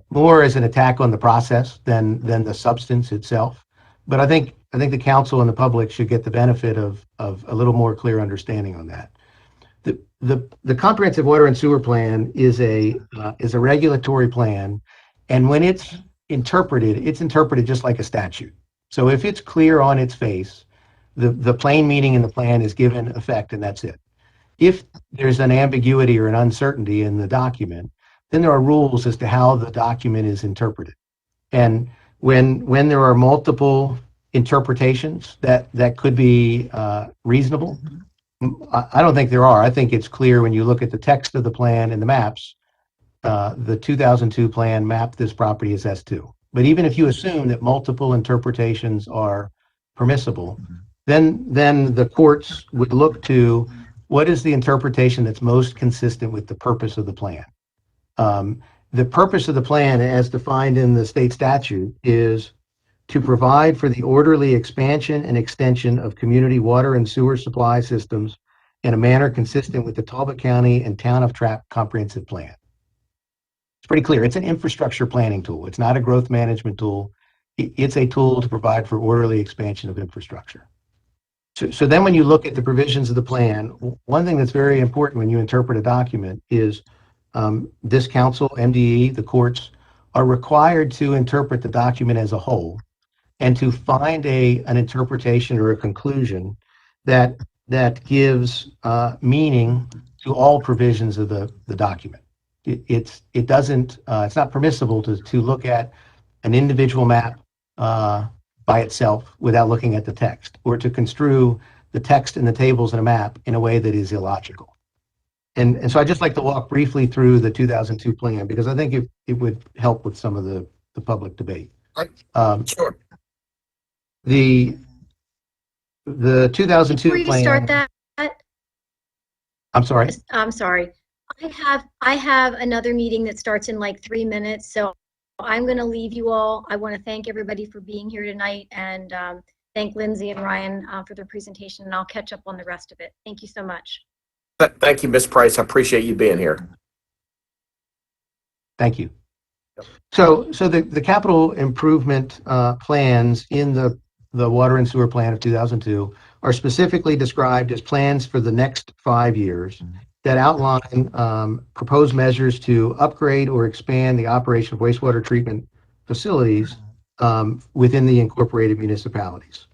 more as an attack on the process than the substance itself. But I think the council and the public should get the benefit of a little more clear understanding on that. The comprehensive water and sewer plan is a regulatory plan, and when it's interpreted just like a statute. So if it's clear on its face, the plain meaning in the plan is given effect, and that's it. If there's an ambiguity or an uncertainty in the document, then there are rules as to how the document is interpreted. And when there are multiple interpretations that could be reasonable, I don't think there are. I think it's clear when you look at the text of the plan and the maps. The 2002 plan mapped this property as S2. But even if you assume that multiple interpretations are permissible, then the courts would look to what is the interpretation that's most consistent with the purpose of the plan. The purpose of the plan, as defined in the state statute, is to provide for the orderly expansion and extension of community water and sewer supply systems in a manner consistent with the Talbot County and Town of TRAP comprehensive plan. It's pretty clear. It's an infrastructure planning tool. It's not a growth management tool. It's a tool to provide for orderly expansion of infrastructure. So then when you look at the provisions of the plan, one thing that's very important when you interpret a document is this council, MDE, the courts, are required to interpret the document as a whole and to find an interpretation or a conclusion that gives meaning to all provisions of the document. It's not permissible to look at an individual map by itself without looking at the text, or to construe the text in the tables in a map in a way that is illogical. And so I'd just like to walk briefly through the 2002 plan, because I think it would help with some of the public debate. Sure. The 2002 Before you plan. start that, I'm sorry. I'm sorry. I have another meeting that starts in like 3 minutes, so I'm going to leave you all. I want to thank everybody for being here tonight, and thank Lindsay and Ryan for their presentation, and I'll catch up on the rest of it. Thank you so much. Thank you, Ms. Price. I appreciate you being here. Thank you. So the capital improvement plans in the water and sewer plan of 2002 are specifically described as plans for the next 5 years that outline proposed measures to upgrade or expand the operation of wastewater treatment facilities within the incorporated municipalities.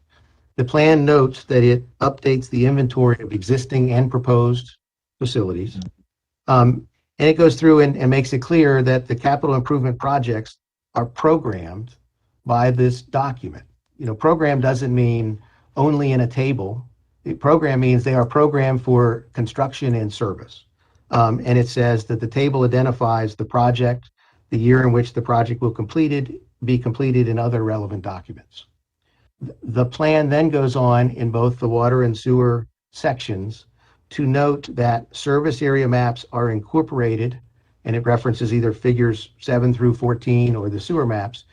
The plan notes that it updates the inventory of existing and proposed facilities. And it goes through and makes it clear that the capital improvement projects are programmed by this document. You know, program doesn't mean only in a table. Program means they are programmed for construction and service. And it says that the table identifies the project, the year in which the project will be completed, and other relevant documents. The plan then goes on in both the water and sewer sections to note that service area maps are incorporated, and it references either figures 7 through 14 or the sewer maps.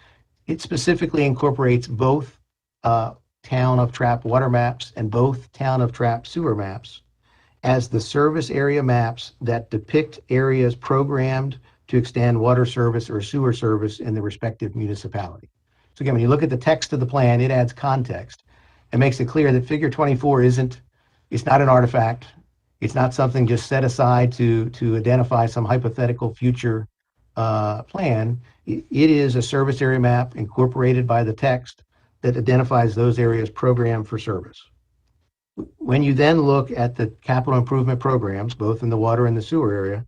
It specifically incorporates both town of Trapp water maps and both town of Trapp sewer maps as the service area maps that depict areas programmed to extend water service or sewer service in the respective municipality. So again, when you look at the text of the plan, it adds context and makes it clear that figure 24 it's not an artifact. It's not something just set aside to identify some hypothetical future plan. It is a service area map incorporated by the text that identifies those areas programmed for service. When you then look at the capital improvement programs, both in the water and the sewer area,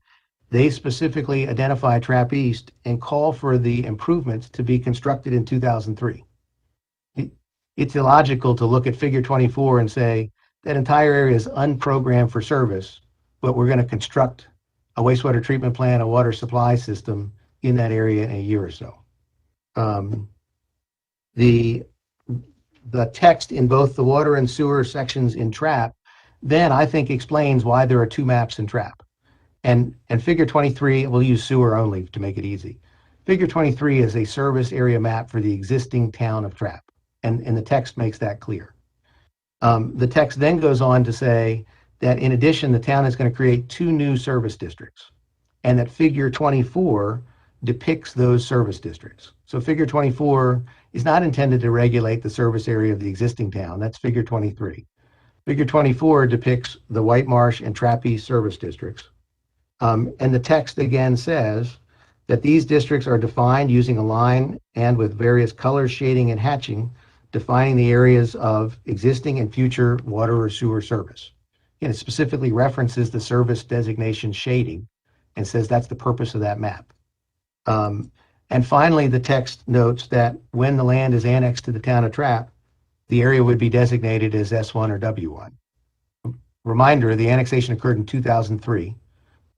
they specifically identify Trapp East and call for the improvements to be constructed in 2003. It's illogical to look at figure 24 and say that entire area is unprogrammed for service, but we're going to construct a wastewater treatment plant, a water supply system in that area in a year or so. The text in both the water and sewer sections in Trapp then I think explains why there are two maps in Trapp. And figure 23, we'll use sewer only to make it easy. Figure 23 is a service area map for the existing town of Trapp, and the text makes that clear. The text then goes on to say that in addition, the town is going to create 2 new service districts, and that figure 24 depicts those service districts. So figure 24 is not intended to regulate the service area of the existing town. That's figure 23. Figure 24 depicts the White Marsh and Trapp East service districts. And the text again says that these districts are defined using a line and with various colors, shading, and hatching, defining the areas of existing and future water or sewer service. And it specifically references the service designation shading and says that's the purpose of that map. And finally, the text notes that when the land is annexed to the town of Trapp, the area would be designated as S1 or W1. Reminder, the annexation occurred in 2003.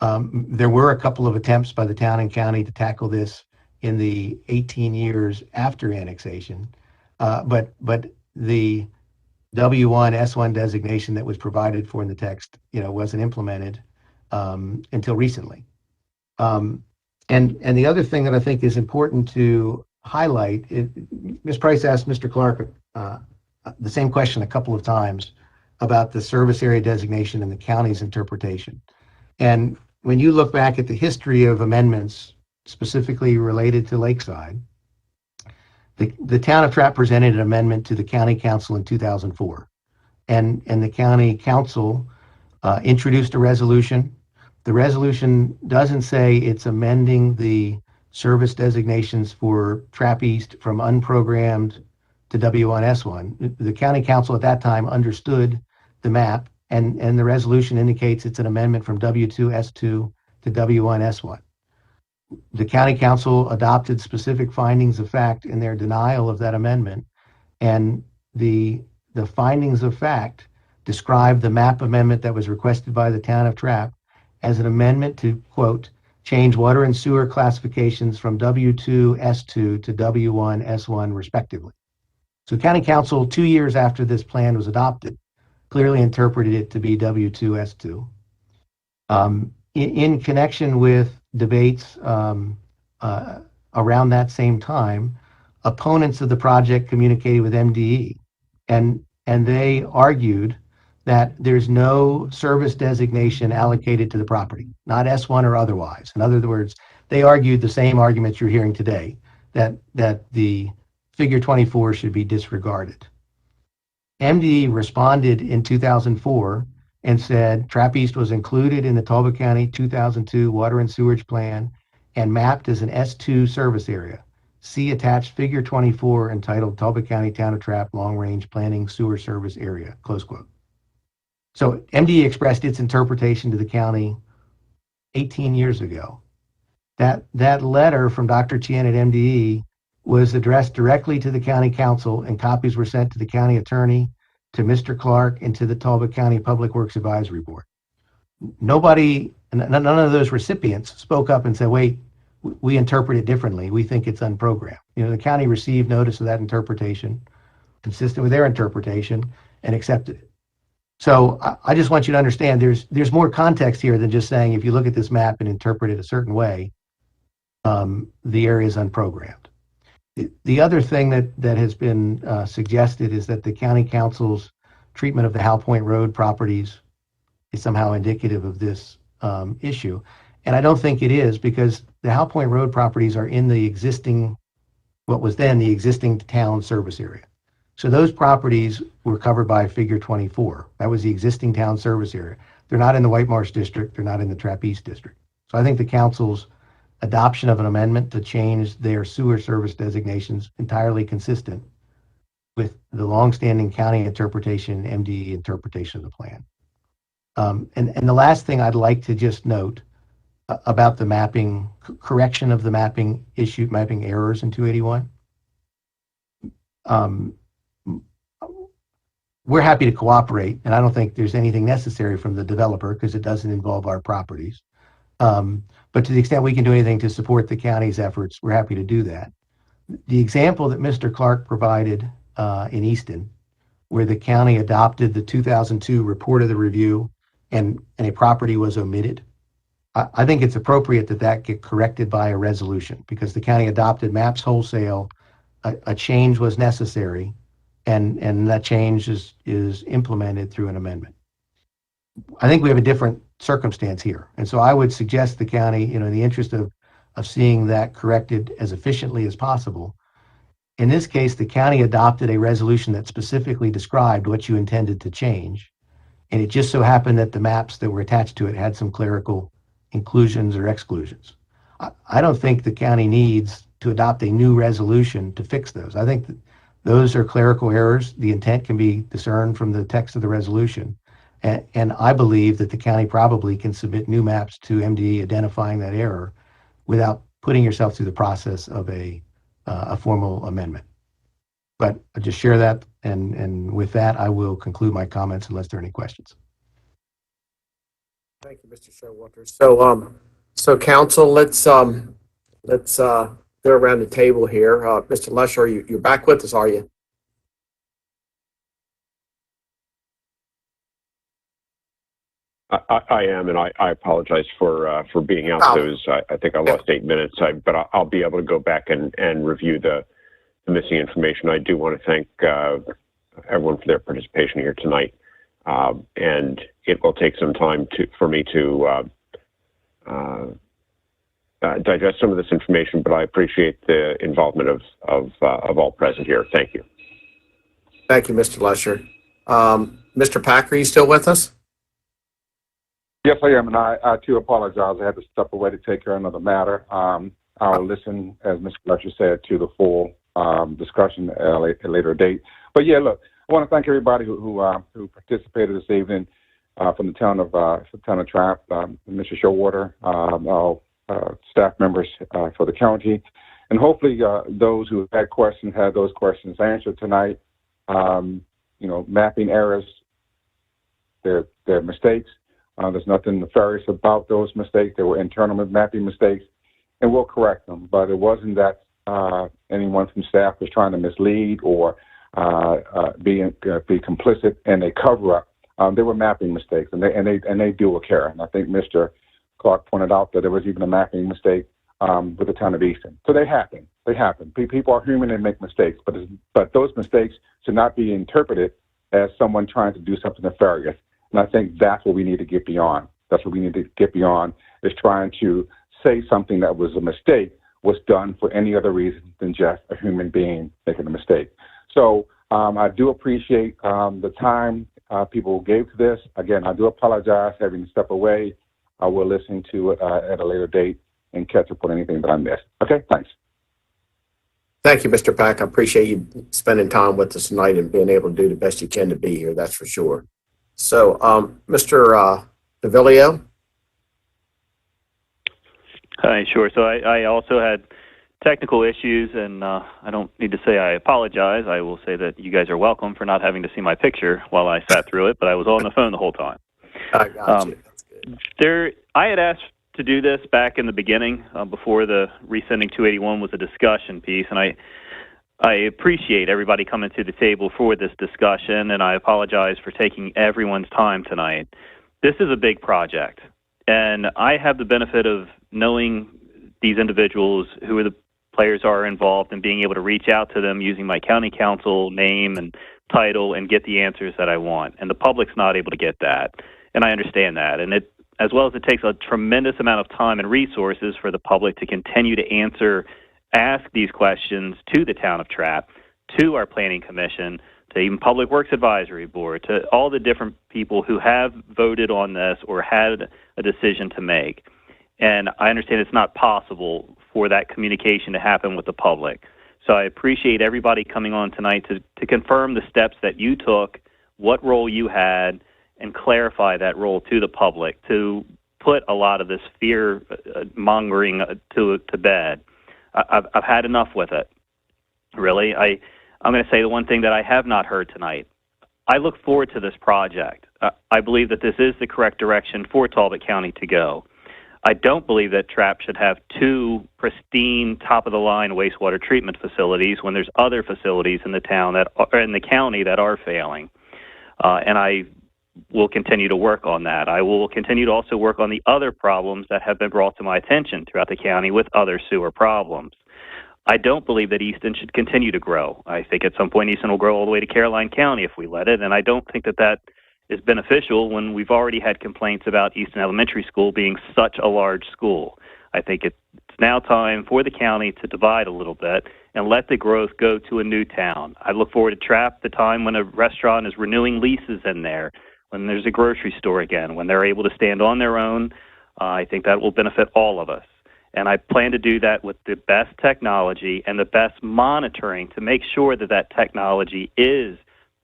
There were a couple of attempts by the town and county to tackle this in the 18 years after annexation, but the W1, S1 designation that was provided for in the text, wasn't implemented until recently. And the other thing that I think is important to highlight, Ms. Price asked Mr. Clark the same question a couple of times about the service area designation and the county's interpretation. And when you look back at the history of amendments specifically related to Lakeside, The town of Trapp presented an amendment to the county council in 2004. And the county council introduced a resolution. The resolution doesn't say it's amending the service designations for Trapp East from unprogrammed to W1S1. The county council at that time understood the map, and the resolution indicates it's an amendment from W2S2 to W1S1. The county council adopted specific findings of fact in their denial of that amendment, and the findings of fact describe the map amendment that was requested by the town of Trapp as an amendment to, quote, change water and sewer classifications from W2S2 to W1S1 respectively. So county council, 2 years after this plan was adopted, clearly interpreted it to be W2S2. In connection with debates around that same time, opponents of the project communicated with MDE, and they argued that there's no service designation allocated to the property, not S1 or otherwise. In other words, they argued the same arguments you're hearing today, that the figure 24 should be disregarded. MDE responded in 2004 and said Trapp East was included in the Talbot County 2002 Water and Sewerage Plan and mapped as an S2 service area. See attached figure 24 entitled Talbot County Town of Trapp Long Range Planning Sewer Service Area, close quote. So MDE expressed its interpretation to the county 18 years ago. That letter from Dr. Chien at MDE was addressed directly to the county council, and copies were sent to the county attorney, to Mr. Clark, and to the Talbot County Public Works Advisory Board. None of those recipients spoke up and said, wait, we interpret it differently. We think it's unprogrammed. The county received notice of that interpretation, consistent with their interpretation, and accepted it. So I just want you to understand there's more context here than just saying if you look at this map and interpret it a certain way, the area is unprogrammed. The other thing that has been suggested is that the county council's treatment of the Howe Point Road properties is somehow indicative of this issue. And I don't think it is, because the Howe Point Road properties are in the existing, what was then the existing town service area. So those properties were covered by figure 24. That was the existing town service area. They're not in the White Marsh district. They're not in the Trapp East district. So I think the council's adoption of an amendment to change their sewer service designations entirely consistent with the longstanding county interpretation, MDE interpretation of the plan. And the last thing I'd like to just note about the mapping, correction of the mapping issue, mapping errors in 281. We're happy to cooperate, and I don't think there's anything necessary from the developer because it doesn't involve our properties. But to the extent we can do anything to support the county's efforts, we're happy to do that. The example that Mr. Clark provided in Easton, where the county adopted the 2002 report of the review and a property was omitted, I think it's appropriate that get corrected by a resolution, because the county adopted maps wholesale. A change was necessary, and that change is implemented through an amendment. I think we have a different circumstance here. And so I would suggest the county, in the interest of seeing that corrected as efficiently as possible. In this case, the county adopted a resolution that specifically described what you intended to change. And it just so happened that the maps that were attached to it had some clerical inclusions or exclusions. I don't think the county needs to adopt a new resolution to fix those. I think that those are clerical errors. The intent can be discerned from the text of the resolution. And I believe that the county probably can submit new maps to MDE identifying that error without putting yourself through the process of a formal amendment. But I just share that, and with that, I will conclude my comments unless there are any questions. Thank you, Mr. Showalter. So council, let's go around the table here. Mr. Lesher, you're back with us, are you? I am, and I apologize for being out those. I think I lost 8 minutes, but I'll be able to go back and review the missing information. I do want to thank everyone for their participation here tonight, and it will take some time for me to digest some of this information, but I appreciate the involvement of all present here. Thank you. Thank you, Mr. Lesher. Mr. Packer, are you still with us? Yes, I am, and I too apologize. I had to step away to take care of another matter. I'll listen, as Mr. Fletcher said, to the full discussion at a later date. But yeah, look, I want to thank everybody who participated this evening from the town of Trapp, Mr. Showwater, our staff members for the county, and hopefully those who had questions had those questions answered tonight. Mapping errors, they're mistakes. There's nothing nefarious about those mistakes. They were internal mapping mistakes, and we'll correct them. But it wasn't that anyone from staff was trying to mislead or be complicit in a cover-up. They were mapping mistakes, and they do occur. And I think Mr. Clark pointed out that there was even a mapping mistake with the town of Easton. So they happen. They happen. People are human and make mistakes, but those mistakes should not be interpreted as someone trying to do something nefarious. And I think that's what we need to get beyond. That's what we need to get beyond, is trying to say something that was a mistake was done for any other reason than just a human being making a mistake. So I do appreciate the time people gave to this. Again, I do apologize having to step away. I will listen to it at a later date and catch up on anything that I missed. Okay, thanks. Thank you, Mr. Pack. I appreciate you spending time with us tonight and being able to do the best you can to be here. That's for sure. So, Mr. DeVillio. Hi, sure. So I also had technical issues, and I don't need to say I apologize. I will say that you guys are welcome for not having to see my picture while I sat through it, but I was on the phone the whole time. I got you. That's good. I had asked to do this back in the beginning, before the resending 281 was a discussion piece, and I appreciate everybody coming to the table for this discussion, and I apologize for taking everyone's time tonight. This is a big project, and I have the benefit of knowing these individuals, who the players are involved, and being able to reach out to them using my county council name and title and get the answers that I want. And the public's not able to get that, and I understand that. And it, as well as it takes a tremendous amount of time and resources for the public to continue to ask these questions to the town of Trapp, to our planning commission, to even Public Works Advisory Board, to all the different people who have voted on this or had a decision to make. And I understand it's not possible for that communication to happen with the public. So I appreciate everybody coming on tonight to confirm the steps that you took, what role you had, and clarify that role to the public, to put a lot of this fear mongering to bed. I've had enough with it, really. I'm going to say the one thing that I have not heard tonight. I look forward to this project. I believe that this is the correct direction for Talbot County to go. I don't believe that Trapp should have two pristine, top-of-the-line wastewater treatment facilities when there's other facilities in the town in the county that are failing. And I will continue to work on that. I will continue to also work on the other problems that have been brought to my attention throughout the county with other sewer problems. I don't believe that Easton should continue to grow. I think at some point Easton will grow all the way to Caroline County if we let it, and I don't think that is beneficial when we've already had complaints about Easton Elementary School being such a large school. I think it's now time for the county to divide a little bit and let the growth go to a new town. I look forward to Trapp, the time when a restaurant is renewing leases in there, when there's a grocery store again, when they're able to stand on their own. I think that will benefit all of us. And I plan to do that with the best technology and the best monitoring to make sure that that technology is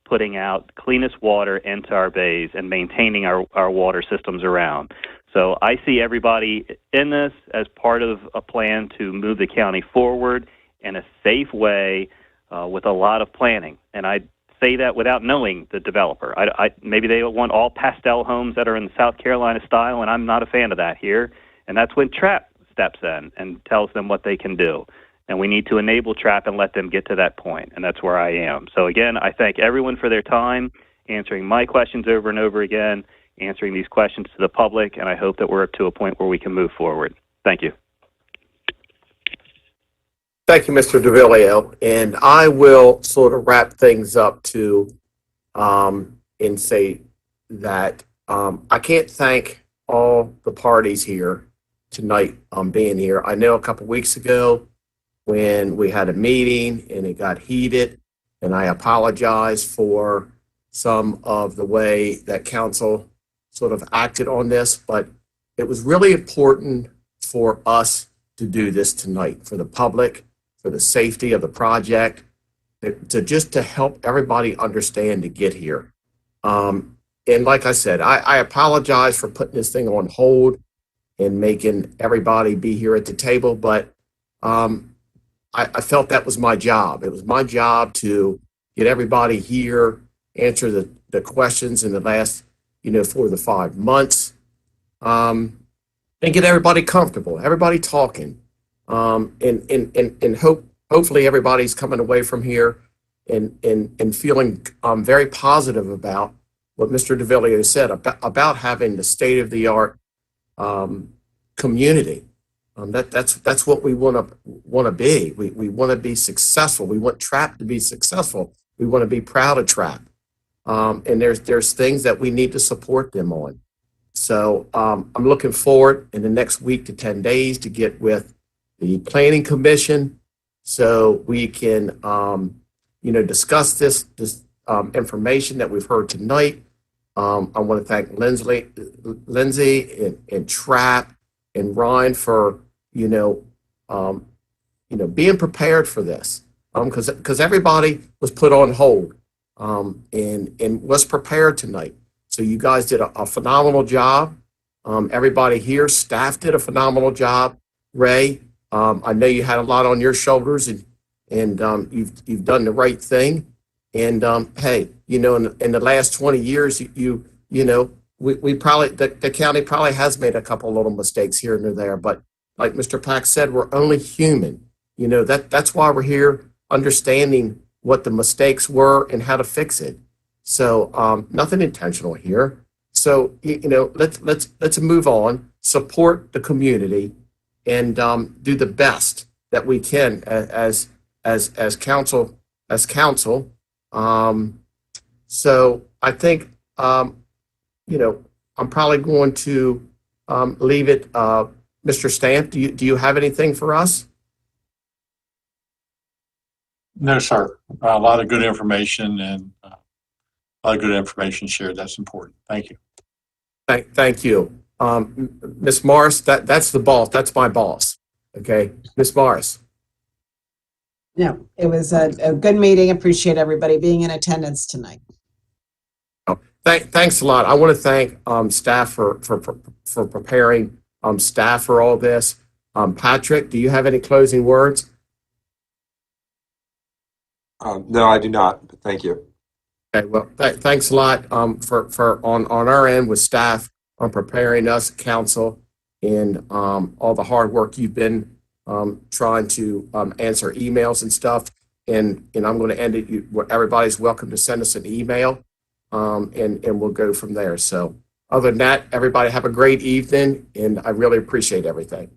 putting out cleanest water into our bays and maintaining our water systems around. So I see everybody in this as part of a plan to move the county forward in a safe way with a lot of planning. And I say that without knowing the developer. Maybe they want all pastel homes that are in the South Carolina style, and I'm not a fan of that here. And that's when Trapp steps in and tells them what they can do. And we need to enable Trapp and let them get to that point, and that's where I am. So again, I thank everyone for their time, answering my questions over and over again, answering these questions to the public, and I hope that we're up to a point where we can move forward. Thank you. Thank you, Mr. DeVillio. And I will sort of wrap things up and say that I can't thank all the parties here tonight being here. I know a couple weeks ago when we had a meeting and it got heated, and I apologize for some of the way that council sort of acted on this, but it was really important for us to do this tonight, for the public, for the safety of the project, to help everybody understand to get here. And like I said, I apologize for putting this thing on hold and making everybody be here at the table, but I felt that was my job. It was my job to get everybody here, answer the questions in the last, 4 to 5 months, and get everybody comfortable, everybody talking, and hopefully everybody's coming away from here and feeling very positive about what Mr. DeVillio said about having the state-of-the-art community. That's what we want to be. We want to be successful. We want TRAP to be successful. We want to be proud of TRAP. And there's things that we need to support them on. So I'm looking forward in the next week to 10 days to get with the Planning Commission so we can discuss this information that we've heard tonight. I want to thank Lindsay and Trap and Ryan for being prepared for this, because everybody was put on hold and was prepared tonight. So you guys did a phenomenal job. Everybody here, staff did a phenomenal job. Ray, I know you had a lot on your shoulders, and you've done the right thing. And hey, in the last 20 years, we probably the county probably has made a couple little mistakes here and there, but like Mr. Pack said, we're only human. That's why we're here, understanding what the mistakes were and how to fix it. So nothing intentional here. So let's move on, support the community, and do the best that we can as council. So I think I'm probably going to leave it. Mr. Stamp, do you have anything for us? No, sir. A lot of good information and a lot of good information shared. That's important. Thank you. Thank you. Ms. Morris, that's the boss. That's my boss. Okay. Ms. Morris. Yeah, it was a good meeting. Appreciate everybody being in attendance tonight. Thanks a lot. I want to thank staff for preparing staff for all this. Patrick, do you have any closing words? No, I do not. But thank you. Okay. Well, thanks a lot for on our end with staff on preparing us, council, and all the hard work you've been trying to answer emails and stuff. And I'm going to end it. Everybody's welcome to send us an email. And we'll go from there. So other than that, everybody have a great evening, and I really appreciate everything.